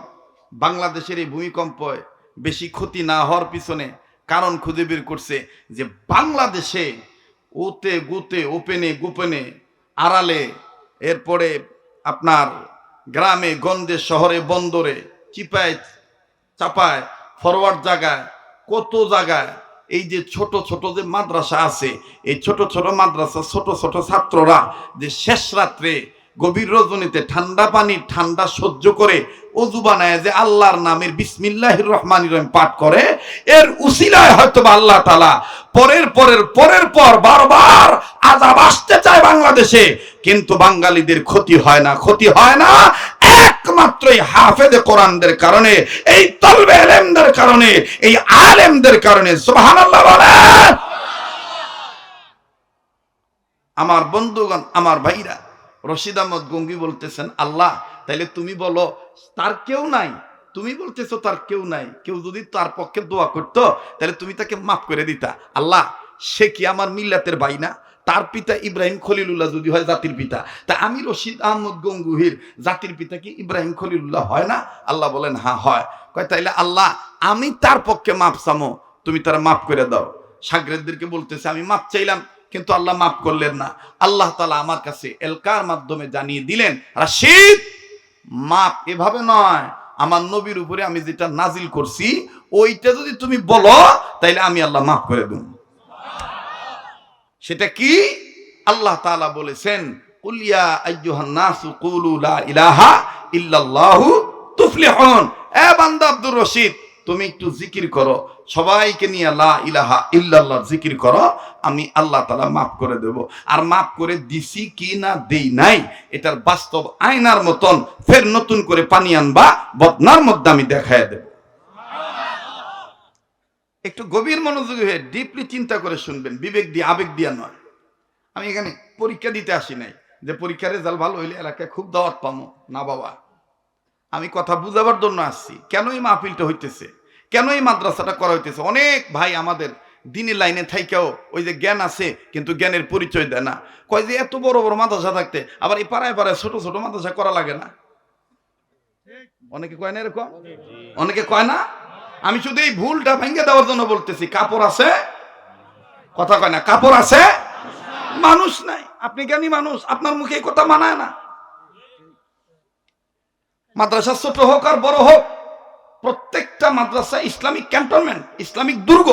[SPEAKER 1] বাংলাদেশের এই ভূমিকম্পে বেশি ক্ষতি না হওয়ার পিছনে কারণ খুঁজে বের করছে, যে বাংলাদেশে ওতে গোতে ওপেনে গোপনে আড়ালে, এরপরে আপনার গ্রামে গঞ্জে শহরে বন্দরে চিপায় চাপায় ফরওয়ার্ড জায়গায় কত জায়গায় এই যে ছোট ছোট যে মাদ্রাসা আছে, এই ছোট ছোট মাদ্রাসা ছোট ছোট ছাত্ররা যে শেষ রাত্রে গভীর রজনীতে ঠান্ডা পানি ঠান্ডা সহ্য করে ওযু বানায় যে আল্লাহর নামের বিসমিল্লাহির রহমানির রহিম পাঠ করে, এর উসিলায় হয়তো আল্লাহ তাআলা পরের পর বারবার আযাব আসতে চায় বাংলাদেশে, কিন্তু বাঙালিদের ক্ষতি হয় না একমাত্র এই হাফেজে কোরআনদের কারণে, এই তলবে ইলমদের কারণে, এই আলেমদের কারণে। সুবহানাল্লাহ বলেন। আমার বন্ধুগণ, আমার ভাইরা, রশিদ আহমদ গঙ্গি বলতেছেন, আল্লাহ, তাইলে তুমি বলো তার কেউ নাই, তুমি বলতেছো তার কেউ নাই, কেউ যদি তার পক্ষে দোয়া করতো তাহলে তুমি তাকে মাফ করে দিতা। আল্লাহ, সে কি আমার মিল্লাতের ভাই না? তার পিতা ইব্রাহিম খলিলুল্লাহ যদি হয় জাতির পিতা, তা আমি রশিদ আহমদ গঙ্গুহির জাতির পিতা কি ইব্রাহিম খলিলুল্লাহ হয় না? আল্লাহ বলেন, হ্যাঁ হয়। কয় তাইলে আল্লাহ, আমি তার পক্ষে মাফ চামো, তুমি তারা মাফ করে দাও। সাগরেদদেরকে বলতেছে, আমি মাফ চাইলাম, কিন্তু আল্লাহ মাফ করলেন না। আল্লাহ তাআলা আমার কাছে এলকার মাধ্যমে জানিয়ে দিলেন, রাশিদ মাপ এভাবে নয়, আমার নবীর উপরে আমি যেটা নাজিল করছি ওইটা যদি তুমি বলো তাইলে আমি আল্লাহ মাফ করে দেব। সেটা কি? আল্লাহ তাআলা বলেছেন, কুল ইয়া আইয়ুহান নাসু কুলু লা ইলাহা ইল্লাল্লাহু তুফলিহুন। এ বান্দা আব্দুর রশিদ, তুমি একটু জিকির করো, সবাইকে নিয়ে লা ইলাহা ইল্লাল্লাহ জিকির করো, আমি আল্লাহ তাআলা মাফ করে দেব। আর মাফ করে দিছি কি না দেই নাই এটার বাস্তব আয়নার মতন ফের নতুন করে পানি আনবা, বদনার মধ্যে আমি দেখায় দেব। একটু গভীর মনোযোগী হয়ে ডিপলি চিন্তা করে শুনবেন, বিবেক দিয়ে আবেগ দিয়া নয়। আমি এখানে পরীক্ষা দিতে আসি নাই যে পরীক্ষার রেজাল্ট ভালো হইলে এলাকায় খুব দাওয়াত পাবো না বাবা। আমি কথা বুঝাবার জন্য আসছি, কেন এই মাহফিলটা হইতেছে, কেন এই মাদ্রাসাটা করা হইতেছে। অনেক ভাই আমাদের দিনের লাইনে থাইকেও ওই যে জ্ঞান আছে কিন্তু জ্ঞানের পরিচয় দেয় না, কয় যে এত বড় বড় মাদ্রাসা থাকতে আবার এই পাড়ায় পাড়ায় ছোট ছোট মাদ্রাসা করা লাগে না। অনেকে কয় না এরকম, অনেকে কয় না। আমি শুধু এই ভুলটা ভেঙে দেওয়ার জন্য বলতেছি, কাপড় আছে, কথা কয় না, কাপড় আছে, মানুষ নাই। আপনি জ্ঞানী মানুষ, আপনার মুখে এই কথা মানায় না। মাদ্রাসা ছোট হোক আর বড় হোক, প্রত্যেকটা মাদ্রাসা ইসলামিক ক্যান্টনমেন্ট, ইসলামিক দুর্গ।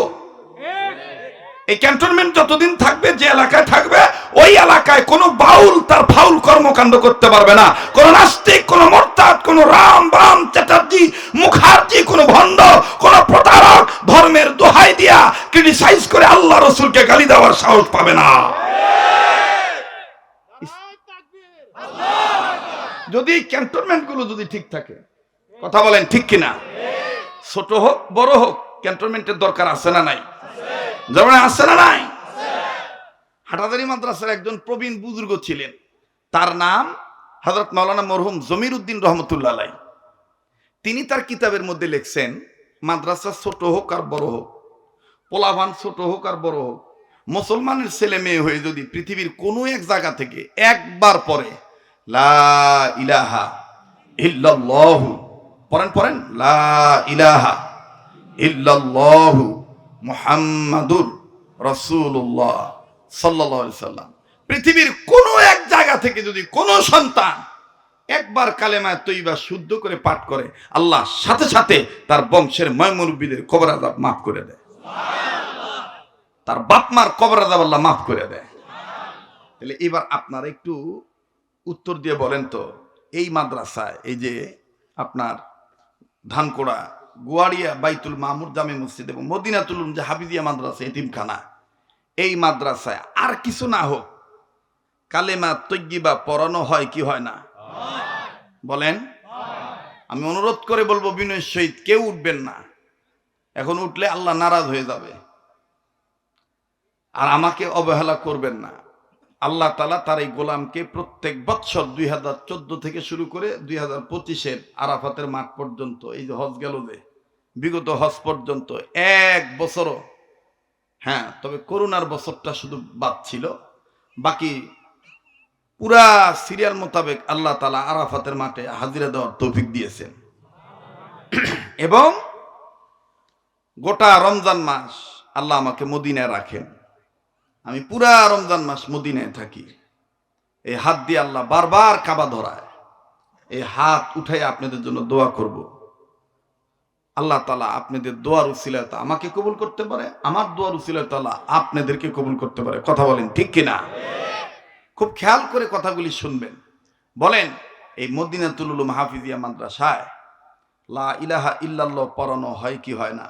[SPEAKER 1] এই ক্যান্টনমেন্ট যতদিন থাকবে, যে এলাকায় থাকবে, ওই এলাকায় কোনো বাউল তার ফাউল কর্মকাণ্ড করতে পারবে না। কোন নাস্তিক, কোন মোরতাদ, কোন রাম বাম চ্যাটার্জি মুখার্জি, কোন ভণ্ড, কোন প্রতারক ধর্মের দোহাই দিয়া ক্রিটিসাইজ করে আল্লাহ রসুলকে গালি দেওয়ার সাহস পাবে না। যদি ক্যান্টনমেন্ট গুলো যদি ঠিক থাকে, কথা বলেন ঠিক কিনা? ছোট হোক বড় হোক, ক্যান্টনমেন্টের দরকার আছে না নাই? যেমন আছে না নাই? হাটাদারি মাদ্রাসার একজন প্রবীণ বুজুর্গ ছিলেন, তার নাম হযরত মাওলানা মরহুম জমির উদ্দিন রহমতুল্লাহ আলাইহি। তিনি তার কিতাবের মধ্যে লিখছেন, মাদ্রাসা ছোট হোক আর বড় হোক, পোলাভান ছোট হোক আর বড় হোক, মুসলমানের ছেলে মেয়ে হয়ে যদি পৃথিবীর কোনো এক জায়গা থেকে একবার পড়ে লা ইলাহা ইল্লাল্লাহু, পড়েন লা ইলাহা ইল্লাল্লাহু মুহাম্মাদুর রাসূলুল্লাহ সাল্লাল্লাহু আলাইহি সাল্লাম, পৃথিবীর কোন এক জায়গা থেকে যদি কোন সন্তান একবার কালেমা তৈবা শুদ্ধ করে পাঠ করে, আল্লাহ সাথে সাথে তার বংশের ময়মুরব্বিদের কবর আযাব মাফ করে দেয়। সুবহানাল্লাহ। তার বাপ মার কবর আযাব আল্লাহ মাফ করে দেয়। তাহলে এবার আপনারা একটু উত্তর দিয়ে বলেন তো, এই মাদ্রাসায়, এই যে আপনার ধানকোড়া, গুয়াড়িয়া, বাইতুল মামুর জামে মসজিদ এবং মদিনাতুল উলুম যে হাফিজিয়া মাদ্রাসা, এতিমখানা, এই মাদ্রাসায় আর কিছু না হোক কালেমা তৈয়্যিবা পড়ানো হয় কি হয় না? বলেন। আমি অনুরোধ করে বলবো বিনয়ের সহিত কেউ উঠবেন না, এখন উঠলে আল্লাহ নারাজ হয়ে যাবে। আর আমাকে অবহেলা করবেন না। আল্লাহ তাআলা তার এই গোলামকে প্রত্যেক বৎসর 2014 থেকে শুরু করে 2025-এর আরাফাতের মাঠ পর্যন্ত, এই যে হজ গেল যে বিগত হজ পর্যন্ত এক বছরও, হ্যাঁ তবে করোনার বছরটা শুধু বাদ ছিল, বাকি পুরা সিরিয়াল মোতাবেক আল্লাহ তাআলা আরাফাতের মাঠে হাজিরা দেওয়ার তৌফিক দিয়েছেন। এবং গোটা রমজান মাস আল্লাহ আমাকে মদিনায় রাখেন, আমি পুরা রমজান মাস মদিনায় থাকি। এই হাত দিয়ে আল্লাহ বারবার কাবা ধরায়, এই হাত উঠাই আপনাদের জন্য দোয়া করব। আল্লাহ তাআলা আপনাদের দোয়ার উসিলায় আমাকে কবুল করতে পারে, আমার দোয়ার উসিলায় তাআলা আপনাদেরকে কবুল করতে পারে। কথা বলেন ঠিক কিনা? খুব খেয়াল করে কথাগুলি শুনবেন। বলেন, এই মদিনাতুল উলুম হাফিজিয়া মাদ্রাসায় লা ইলাহা ইল্লাল্লাহ পড়ানো হয় কি হয় না?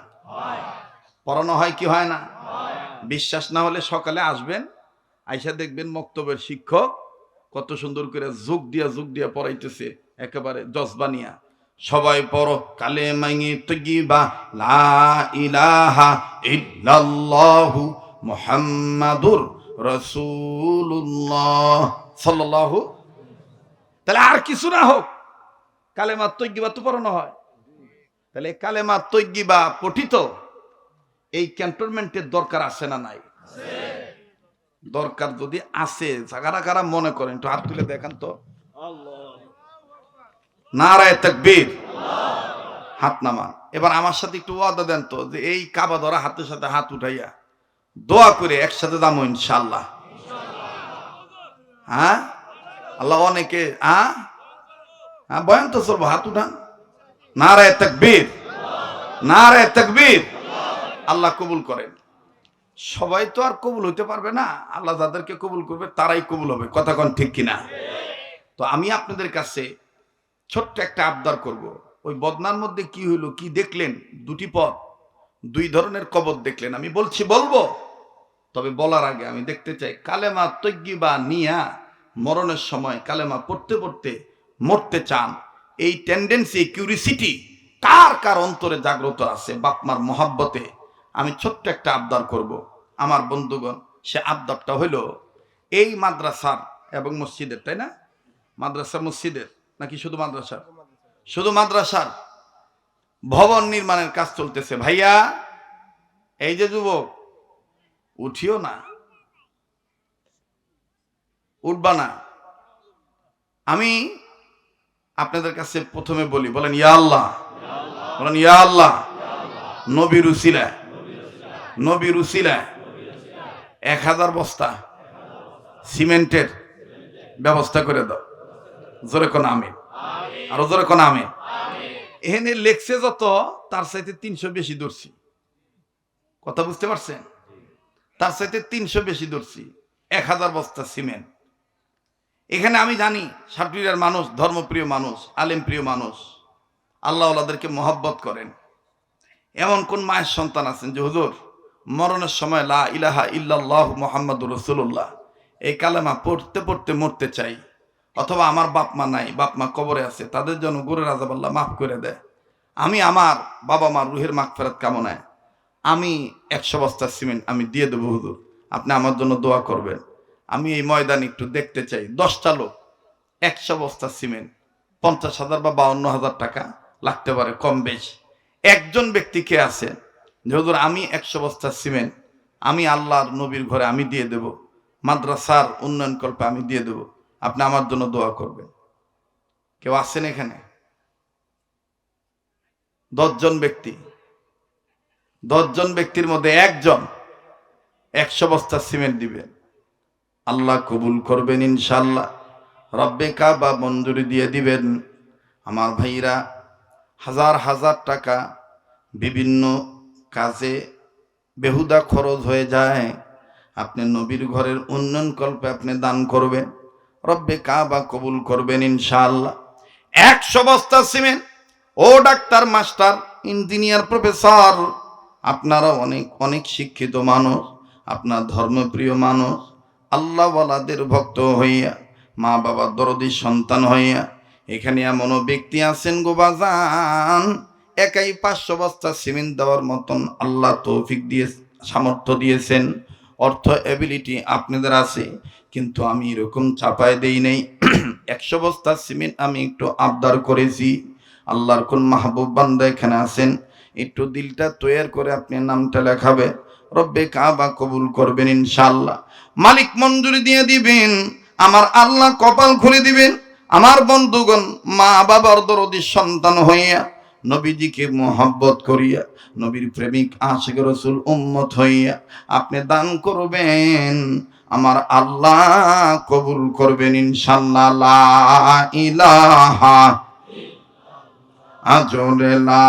[SPEAKER 1] পড়ানো হয় কি হয় না? বিশ্বাস না হলে সকালে আসবেন, আইসা দেখবেন মক্তবের শিক্ষক কত সুন্দর করে যোগ দিয়া পড়াইতেছে, একেবারে জজবানিয়া। সবাই পড়ো কালেমায়ে তৈয়্যিবা লা ইলাহা ইল্লাল্লাহু মুহাম্মাদুর রাসূলুল্লাহ সাল্লাল্লাহু। তাহলে আর কিছু না হোক কালেমা তৈয়্যিবা তো পড়ানো হয়। তাহলে কালেমা তৈয়্যিবা পঠিত এই ক্যান্টনমেন্টের দরকার আছে না নাই? দরকার যদি আছে, কারা কারা মনে করেন একটু হাত তুলে দেখান তো। নারায়ে তাকবীর, হাত নামান। এবার আমার সাথে একটু ওয়াদা দেন তো, যে এই কাবা ধরা হাতের সাথে হাত উঠাইয়া দোয়া করে একসাথে যাবো ইনশাআল্লাহ। হ্যাঁ আল্লাহ অনেকে হ্যাঁ হ্যাঁ বয়ান তো চলবো, হাত উঠান। নারায়ে তাকবীর, নারায়ে তাকবীর। আল্লাহ কবুল করেন। সবাই তো আর কবুল হইতে পারবে না, আল্লাহ যাদেরকে কবুল করবে তারাই কবুল হবে, কথা কোন ঠিক কিনা? তো আমি আপনাদের কাছে ছোট্ট একটা আবদার করব। ওই বদনার মধ্যে কি হইলো, কি দেখলেন? দুটি পথ, দুই ধরনের কবর দেখলেন। আমি বলছি বলবো, তবে বলার আগে আমি দেখতে চাই কালেমা তৈয়্যিবা নিয়া মরণের সময় কালেমা পড়তে পড়তে মরতে চান, এই টেন্ডেন্সি, কিউরিসিটি কার কার অন্তরে জাগ্রত আছে বাপমার মহাব্বতে? আমি ছোট্ট একটা আবদার করব আমার বন্ধুগণ। সে আবদারটা হইল এই মাদ্রাসার এবং মসজিদের, তাই না? মাদ্রাসা মসজিদের নাকি শুধু মাদ্রাসার? শুধু মাদ্রাসার ভবন নির্মাণের কাজ চলতেছে। ভাইয়া, এই যে যুবক, উঠিও না, উঠবা না। আমি আপনাদের কাছে প্রথমে বলি, বলেন ইয়া আল্লাহ, বলেন ইয়া আল্লাহ। নবীর উসিলায়, নবীর উসিলায় 1000 বস্তা সিমেন্টের ব্যবস্থা করে দাও। জোরে কোন আমিন, আরো জোরে কোন আমিন। এখানে লেখছে যত, তার চাইতে 300 বেশি ধরছি। কথা বুঝতে পারছেন? তার চাইতে 300 বেশি ধরছি। 1000 বস্তা সিমেন্ট। এখানে আমি জানি সাটুরিয়ার মানুষ ধর্মপ্রিয় মানুষ, আলেম প্রিয় মানুষ, আল্লাহ ওনাদেরকে মহব্বত করেন। এমন কোন মায়ের সন্তান আছেন যে হুজুর মরণের সময় লা ইলাহা ইল্লাল্লাহু মুহাম্মাদুর রাসূলুল্লাহ এই কালেমা পড়তে পড়তে মরতে চাই, অথবা আমার বাপ মা নাই, বাপ মা কবরে আছে, তাদের জন্য গুরের আযাব আল্লাহ মাফ করে দেয়। আমি আমার বাবা মার রুহের মাগফিরাত কামনায় আমি 100 বস্তা সিমেন্ট আমি দিয়ে দেবো হুজুর, আপনি আমার জন্য দোয়া করবেন। আমি এই ময়দান একটু দেখতে চাই। 10টা লোক 100 বস্তা সিমেন্ট, 50,000 বা 52,000 টাকা লাগতে পারে কম বেশি। একজন ব্যক্তি কে আছে যে হুজুর আমি 100 বস্তা সিমেন্ট আমি আল্লাহর নবীর ঘরে আমি দিয়ে দেব, মাদ্রাসার উন্নয়ন কল্পে আমি দিয়ে দেব, আপনি আমার জন্য দোয়া করবেন? কেউ আছেন এখানে? 10 জন ব্যক্তি, 10 জন ব্যক্তির মধ্যে একজন 100 বস্তা সিমেন্ট দিবেন, আল্লাহ কবুল করবেন ইনশাআল্লাহ। রব্বে কাবা মঞ্জুরি দিয়ে দিবেন। আমার ভাইরা, হাজার হাজার টাকা বিভিন্ন কাজে বেহুদা খরচ হয়ে যায়, আপনি নবীর ঘরের উন্নয়ন কল্পে আপনি দান করবেন, রব্বে কাবা কবুল করবেন ইনশাআল্লাহ। 100 বস্তা সিমেন্ট। ও ডাক্তার, মাস্টার, ইঞ্জিনিয়ার, প্রফেসর, আপনারা অনেক অনেক শিক্ষিত মানুষ, আপনার ধর্মপ্রিয় মানুষ, আল্লাহওয়ালাদের ভক্ত হইয়া, মা বাবার দরদি সন্তান হইয়া এখানে এমনও ব্যক্তি আছেন গো বাজান, একাই 500 বস্তা সিমেন্ট দেওয়ার মতন আল্লাহ তৌফিক দিয়ে সামর্থ্য দিয়েছেন, অর্থ এবিলিটি আপনাদের আছে। কিন্তু আমি এরকম চাপায় দেই নাই। 100 বস্তা সিমেন্ট আমি একটু আবদার করেছি। আল্লাহর কোন মাহবুব বান্দা এখানে আছেন, একটু দিলটা তৈয়ার করে আপনি নামটা লেখাবে, রব্বে কাবা কবুল করবেন ইনশাআল্লাহ। মালিক মঞ্জুরি দিয়ে দিবেন, আমার আল্লাহ কপাল খুলে দিবেন। আমার বন্ধুগণ, মা বাবার দরদি সন্তান হইয়া, নবীজিকে মোহাব্বত করিয়া, নবীর প্রেমিক আশিক রাসূল উম্মত হইয়া আপনি দান করবেন, আমার আল্লাহ কবুল করবেন ইনশাআল্লাহ। লা ইলাহা আজরে লা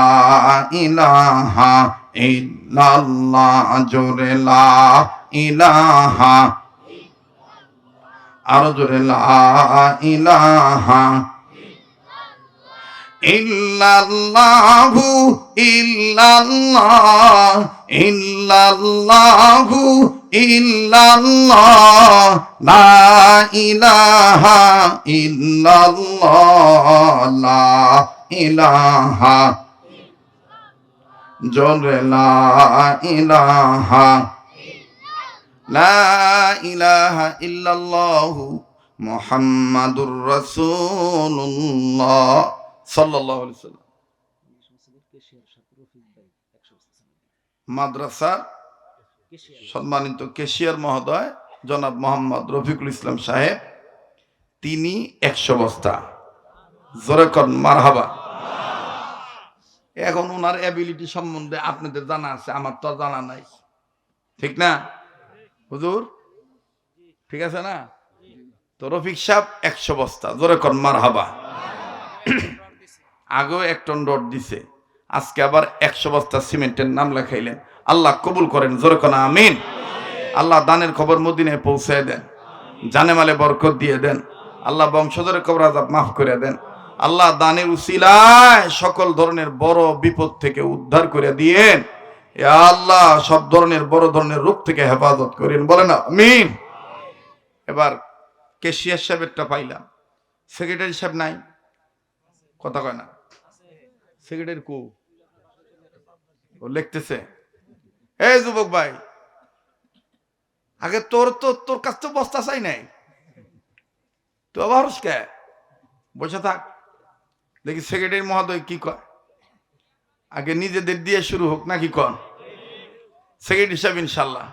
[SPEAKER 1] ইলাহা ইল্লাল্লাহ, আজরে লা ইলাহা, আর জোরে লা ইলাহা ইল্লাল্লাহু ইল্লাল্লাহ ইল্লাল্লাহু ইল্লাল্লাহ, লা ইলাহা ইল্লাল্লাহ, লা ইলাহা, জোরে লা ইলাহা, লা ইলাহা ইল্লাল্লাহু মুহাম্মাদুর রাসূলুল্লাহ সাল্লাল্লাহু আলাইহি ওয়াসাল্লাম। মাদ্রাসার সম্মানিত কেশিয়ার মহোদয় জনাব মোহাম্মদ রফিকুল ইসলাম সাহেব, তিনি 100 বস্তা। জোরে কর মারহাবা। এখন ওনার অ্যাবিলিটি সম্বন্ধে আপনাদের জানা আছে, আমার তো জানা নাই, ঠিক না হুজুর? ঠিক আছে না? তো রফিক সাহেব 100 বস্তা, জোরে কর মারহাবা। আগেও 1 টন রড দিছে, আজকে আবার 100 বস্তা সিমেন্টের নাম লেখাইলেন। আল্লাহ কবুল করেন, জোরে কর আমিন। আল্লাহ দানের খবর মদিনায় পৌঁছায় দেন, জানে মালে বরকত দিয়ে দেন। আল্লাহ বংশধরের কবর আযাব মাফ করে দেন। আল্লাহ দানের উসিলায় সকল ধরনের বড় বিপদ থেকে উদ্ধার করে দিয়েন। ইয়া আল্লাহ সব ধরনের বড় ধরনের রোগ থেকে হেফাজত করেন, বলেন আমিন। এবার কেশিয়ার সাহেবেরটা পাইলাম, সেক্রেটারি সাহেব নাই, কথা কয় না। সেক্রেটারি কো, ও লিখতেছে। এই যুবক ভাই, আগে তোর কাছ তো বস্তা চাই নাই, তো আবার কে বসে থাক, দেখি সেক্রেটারি মহোদয় কি কয়। আগে নিজেদের দিয়ে শুরু হোক নাকি কন? সেক্রেটারি সাহেব ইনশাল্লাহ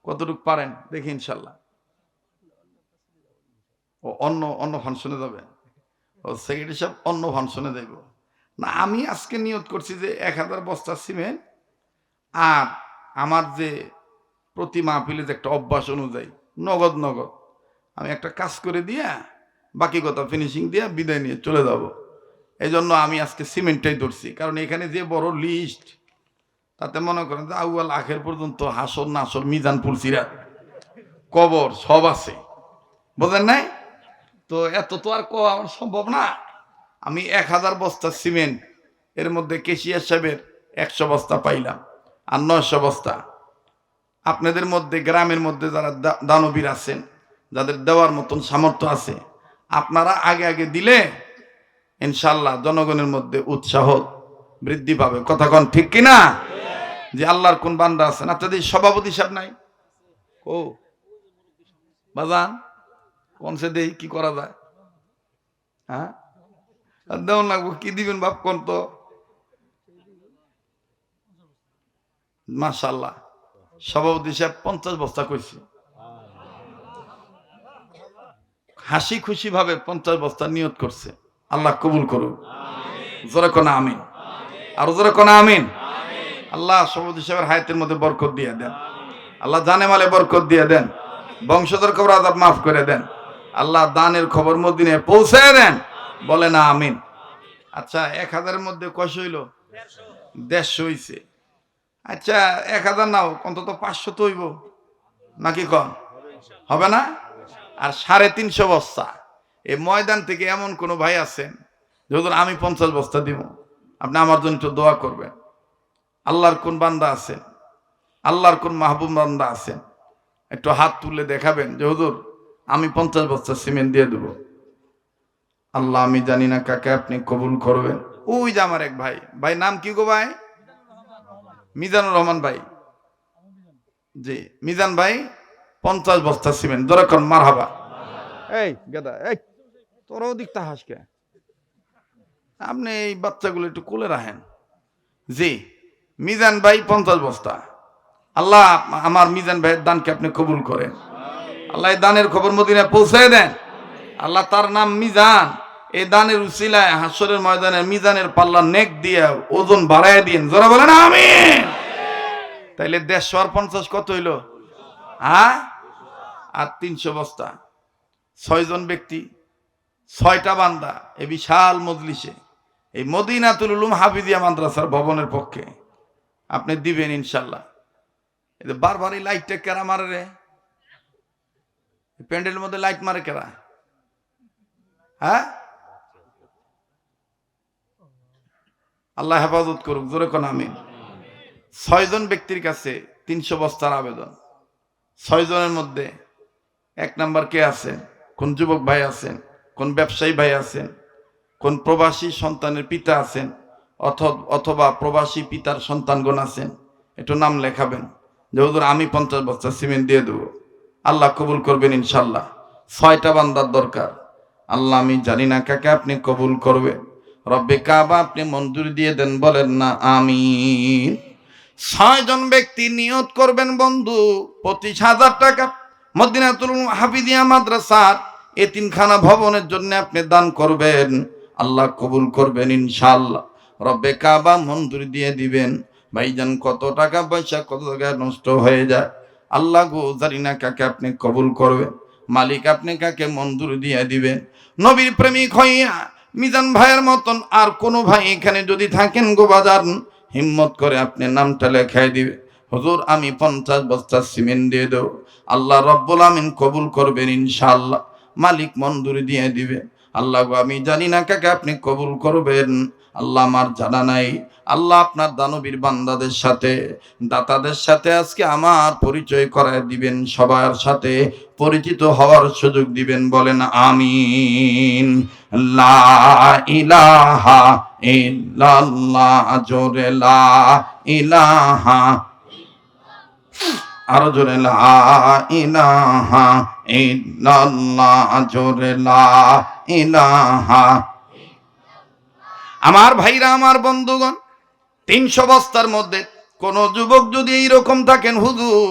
[SPEAKER 1] কতটুকু পারেন দেখি ইনশাল্লাহ। ও অন্য ফাংশনে যাবে, ও সেক্রেটারি সাহেব অন্য ফাংশনে যাইব না। আমি আজকে নিয়ত করছি যে 1000 বস্তা সিমেন্ট, আর আমার যে প্রতি মাহফিলে যে একটা অভ্যাস অনুযায়ী নগদ আমি একটা কাজ করে দিয়া বাকি কথা ফিনিশিং দিয়া বিদায় নিয়ে চলে যাব। এই জন্য আমি আজকে সিমেন্টটাই ধরছি, কারণ এখানে যে বড় লিস্ট, তাতে মনে করেন যে আউয়াল আখের পর্যন্ত হাসর নাসর মিজান পুলসিরাত কবর সব আছে, বোঝেন নাই? তো এত তো আর আমার সম্ভব না। আমি 1000 বস্তা সিমেন্ট, এর মধ্যে কেশিয়ার সাহেবের 100 বস্তা পাইলাম, আর 900 বস্তা আপনাদের মধ্যে গ্রামের মধ্যে যারা দানবীর আছেন, যাদের দেওয়ার মতন সামর্থ্য আছে, আপনারা আগে আগে দিলে ইনশাল্লাহ জনগণের মধ্যে উৎসাহ বৃদ্ধি পাবে। কথা কন ঠিক কিনা? যে আল্লাহর কোন বান্দা আছেন, আপনাদের সভাপতি সাহেব নাই, ও বাজান কোন সে দেই কি করা যায়? হ্যাঁ দেওয়ান লাগবো, কি দিবেন বাপ কোন তো? মাশাআল্লাহ সভাপতি সাহেব 50 বস্তা কইছে, হাসি খুশি ভাবে 50 বস্তা নিয়ত করছে। আল্লাহ কবুল করুন, জোরে কোন আমিন, আর জোরে কোন আমিন। আল্লাহ সভাপতি সাহেবের হায়াতের মধ্যে বরকত দিয়ে দেন, আল্লাহ জানে মালে বরকত দিয়ে দেন, বংশধর কবর আযাব মাফ করে দেন। আল্লাহ দানের খবর মদিনায় পৌঁছে দেন, বলে না আমিন। আচ্ছা 1000-এর মধ্যে কয়শ হইল? 150 হইছে। আচ্ছা 1000 নাও, অন্তত 500 তো হইব নাকি কন? হবে না? আর 350 বস্তা এই ময়দান থেকে এমন কোন ভাই আছেন যখন আমি 50 বস্তা দিব, আপনি আমার জন্য একটু দোয়া করবেন। আল্লাহর কোন বান্দা আছেন, আল্লাহর কোন মাহবুব বান্দা আছেন, একটু হাত তুলে দেখাবেন যে হুজুর আমি 50 বস্তা সিমেন্ট দিয়ে দেব। আল্লাহ আমি জানি না কাকে আপনি কবুল করবেন। ওই যে আমার এক ভাই নাম কি গো ভাই? মিজানুর রহমান ভাই। জি মিজান ভাই 50 বস্তা সিমেন্ট, দরকার মারহাবা। এই গেদা, এই তোরাও দিকটা হাসকে, আপনি এই বাচ্চাগুলো একটু কোলে রাখেন। জি মিজান ভাই 50 বস্তা। আল্লাহ আমার মিজান ভাইয়ের দানকে আপনি কবুল করেন। আল্লাহ এই দানের খবর মদিনায় পৌঁছায় দেন। আল্লাহ তার নাম মিজান, এই দানের উসিলায় হাসরের ময়দানে মিজানের পাল্লা নেক দিয়ে ওজন বাড়ায় দিন, জোরে বলেন আমিন। তাইলে 150 আর 50 কত হইল? হ্যাঁ আর 300 বস্তা, 6 জন ব্যক্তি, 6টা বান্দা, এই বিশাল মজলিসে এই মদিনাতুল উলুম হাফিজিয়া মাদ্রাসার ভবনের পক্ষে আপনি দিবেন ইনশাল্লাহ। এই বারবার এই লাইটটা কেরা মারে রে? প্যান্ডেলের মধ্যে লাইট মারে কেরা? হ্যাঁ আল্লাহ হেফাজত করুক, জোরে কোন আমিন। 6 জন ব্যক্তির কাছে 300 বস্তার আবেদন। 6 জনের মধ্যে 1 নাম্বার কে আছেন? কোন যুবক ভাই আছেন? কোন ব্যবসায়ী ভাই আছেন? কোন প্রবাসী সন্তানের পিতা আছেন? অথবা প্রবাসী পিতার সন্তানগণ আছেন? একটু নাম লেখাবেন যে হুজুর আমি 50 বস্তা সিমেন্ট দিয়ে দেবো। আল্লাহ কবুল করবেন ইনশাল্লাহ। 6টা বান্দার দরকার। আল্লাহ আমি জানি না কাকে আপনি কবুল করবেন, রব্বে কাবা আপনি মঞ্জুরি দিয়ে দেন, বলেন না আমিন। 6 জন ব্যক্তি নিয়ত করবেন বন্ধু, 25,000 টাকা মদিনাতুল হাফিজিয়া মাদ্রাসার এতিমখানা ভবনের জন্য আপনি দান করবেন। আল্লাহ কবুল করবেন ইনশাআল্লাহ, রব্বে কাবা মঞ্জুরি দিয়ে দিবেন। ভাইজান কত টাকা পয়সা কত জায়গায় নষ্ট হয়ে যায়, আল্লাহ গো জানি না কাকে আপনি কবুল করবেন, মালিক আপনি কাকে মঞ্জুর দিয়ে দিবেন। নবীর প্রেমিক হইয়া মিজান ভাইয়ের মতন আর কোনো ভাই এখানে যদি থাকেন গো বাজার, হিম্মত করে আপনি নামটা লেখাই দিবে, হুজুর আমি 50 বস্তা সিমেন্ট দিয়ে দেব। আল্লাহ রব্বুল আমিন কবুল করবেন ইনশাআল্লাহ, মালিক মঞ্জুরি দিয়ে দিবে। আল্লাহ গো আমি জানি না কাকে আপনি কবুল করবেন, আল্লাহ আমার জানা নাই। আল্লাহ আপনার দানবীর বান্দাদের সাথে, দাতাদের সাথে আজকে আমার পরিচয় করায় দিবেন, সবার সাথে পরিচিত হওয়ার সুযোগ দিবেন। বলেন আমিন। লা ইলাহা ইল্লাল্লাহ, জোরে লা ইলাহা, আরো জোরে লা ইলাহা ইল্লাল্লাহ, জোরে লা ইলাহা। আমার ভাইরা, আমার বন্ধুগণ, 300 বস্তার মধ্যে কোন যুবক যদি এইরকম থাকেন, হুজুর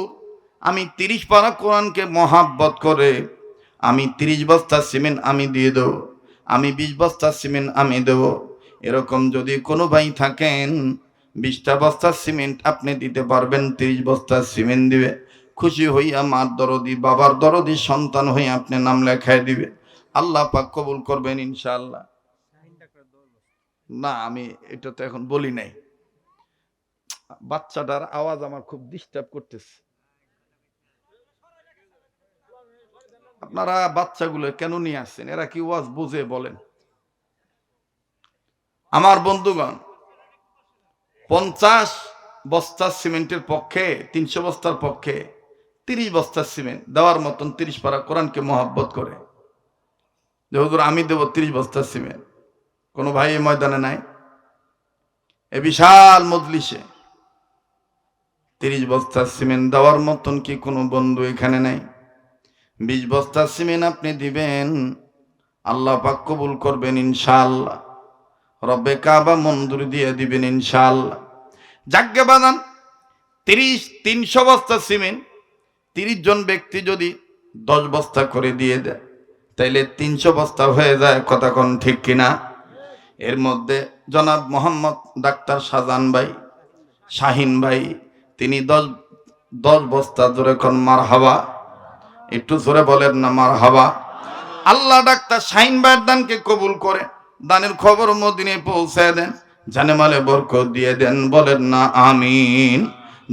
[SPEAKER 1] আমি 30 পারা কোরআনকে মহাব্বত করে আমি 30 বস্তা সিমেন্ট আমি দিয়ে দেব, আমি 20 বস্তা সিমেন্ট আমি দেব, এরকম যদি কোনো ভাই থাকেন 20টা বস্তা সিমেন্ট আপনি দিতে পারবেন, 30 বস্তা সিমেন্ট দিবে, খুশি হইয়া মার দরদি, বাবার দরদি সন্তান হয়ে আপনি নাম লেখায় দিবে, আল্লাহ পাক কবুল করবেন ইনশাআল্লাহ। না আমি এটা তো এখন বলি নাই, বাচ্চাটার আওয়াজ আমার খুব ডিস্টার্ব করতেছে। আপনারা বাচ্চাগুলো কেন নিয়ে আসছেন? এরা কি ওয়াজ বুঝে? বলেন। আমার বন্ধুগণ, 50 বস্তা সিমেন্টের পক্ষে, 300 বস্তার পক্ষে 30 বস্তা সিমেন্ট দেওয়ার মতন 30 পারা কোরআনকে মহব্বত করে যে হুজুর আমি দেব 30 বস্তা সিমেন্ট, কোনো ভাই এই ময়দানে নাই? এ বিশাল মজলিসে 30 বস্তা সিমেন্ট দেওয়ার মতন কি কোনো বন্ধু এখানে নাই? 20 বস্তা সিমেন্ট আপনি দিবেন, আল্লাহ পাক কবুল করবেন ইনশাআল্লাহ, রব্বে কাবা মঞ্জুরি দিয়ে দিবেন ইনশাআল্লাহ। যাজ্ঞে বাদান 300 বস্তা সিমেন্ট 30 জন ব্যক্তি যদি 10 বস্তা করে দিয়ে দেয়, তাইলে 300 বস্তা হয়ে যায়, কথা কোন ঠিক কিনা? এর মধ্যে জনাব মোহাম্মদ ডাক্তার শাহজাহান ভাই, শাহিন ভাই, তিনি 10 বস্তা, জোরে কোন মারহাবা, একটু জোরে বলেন না মারহাবা। আল্লাহ ডাক্তার শাহিন ভাইয়ের দানকে কবুল করে, দানের খবর মদিনায় পৌঁছায় দেন, জানে মালে বরকত দিয়ে দেন, বলেন না আমিন।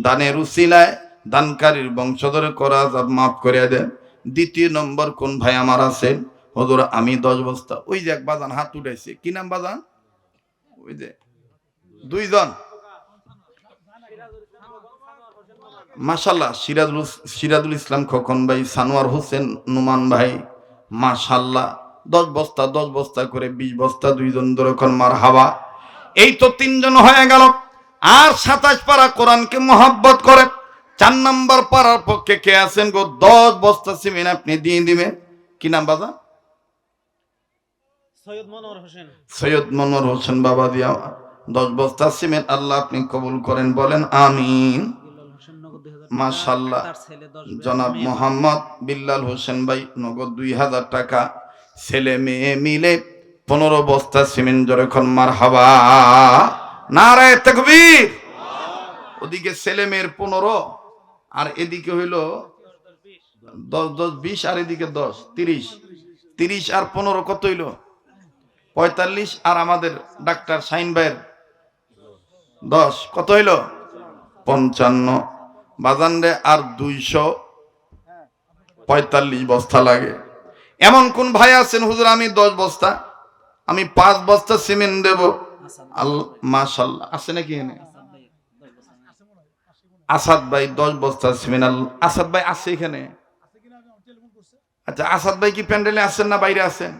[SPEAKER 1] দানের উসিলায় দানকারীর বংশধরে করা আযাব মাফ করে দেন। দ্বিতীয় নম্বর কোন ভাই আমার আছেন? হুজুর আমি 10 বস্তা, ওই যে এক বাজান হাত উঠাইছে, কি নাম বাজান? ওই যে 2 জন, মাশাআল্লাহ, সিরাজুল ইসলাম খোকন ভাই, সানোয়ার হোসেন নুমান ভাই, মাশাআল্লাহ 10 বস্তা 10 বস্তা করে 20 বস্তা, 2 জন ধরে কোন মারহাবা। এই তো 3 জন হয়ে গেল। আর 27 পারা কোরআনকে মহব্বত করে 4 নম্বর পারার পক্ষে কে আছেন গো? 10 বস্তা সিমেন্ট আপনি দিয়ে দিবেন, কি নাম বাজা? সৈয়দ মনোয়ার হোসেন বাবা দিয়া 10 বস্তা সিমেন্ট আল্লাহ আপনি কবুল করেন, বলেন আমিন। মাশাআল্লাহ, জনাব মোহাম্মদ বিল্লাল হোসেন ভাই নগদ 2000 টাকা, ছেলে মেয়ে মিলে 15 বস্তা সিমেন্ট, যখন মারহাবা, নারায়ে তাকবীর। ওদিকে ছেলে মেয়ের 15 আর এদিকে হইল 10 10 20 আর এদিকে 10 30, 30 আর 15 কত হইল? 45, আর আমাদের ডাক্তার শাহিন ভাইয়ের 10 কত হইল? 55 বাজান রে, আর 245 বস্তা লাগে। এমন কোন ভাই আছেন হুজুর আমি 10 বস্তা, আমি 5 বস্তা সিমেন্ট দেব? মাশাআল্লাহ, আছে নাকি এখানে? আসাদ ভাই 10 বস্তা সিমেন্ট। আসাদ ভাই আছে এখানে? আচ্ছা, আসাদ ভাই কি প্যান্ডেলে আছেন না বাইরে আছেন?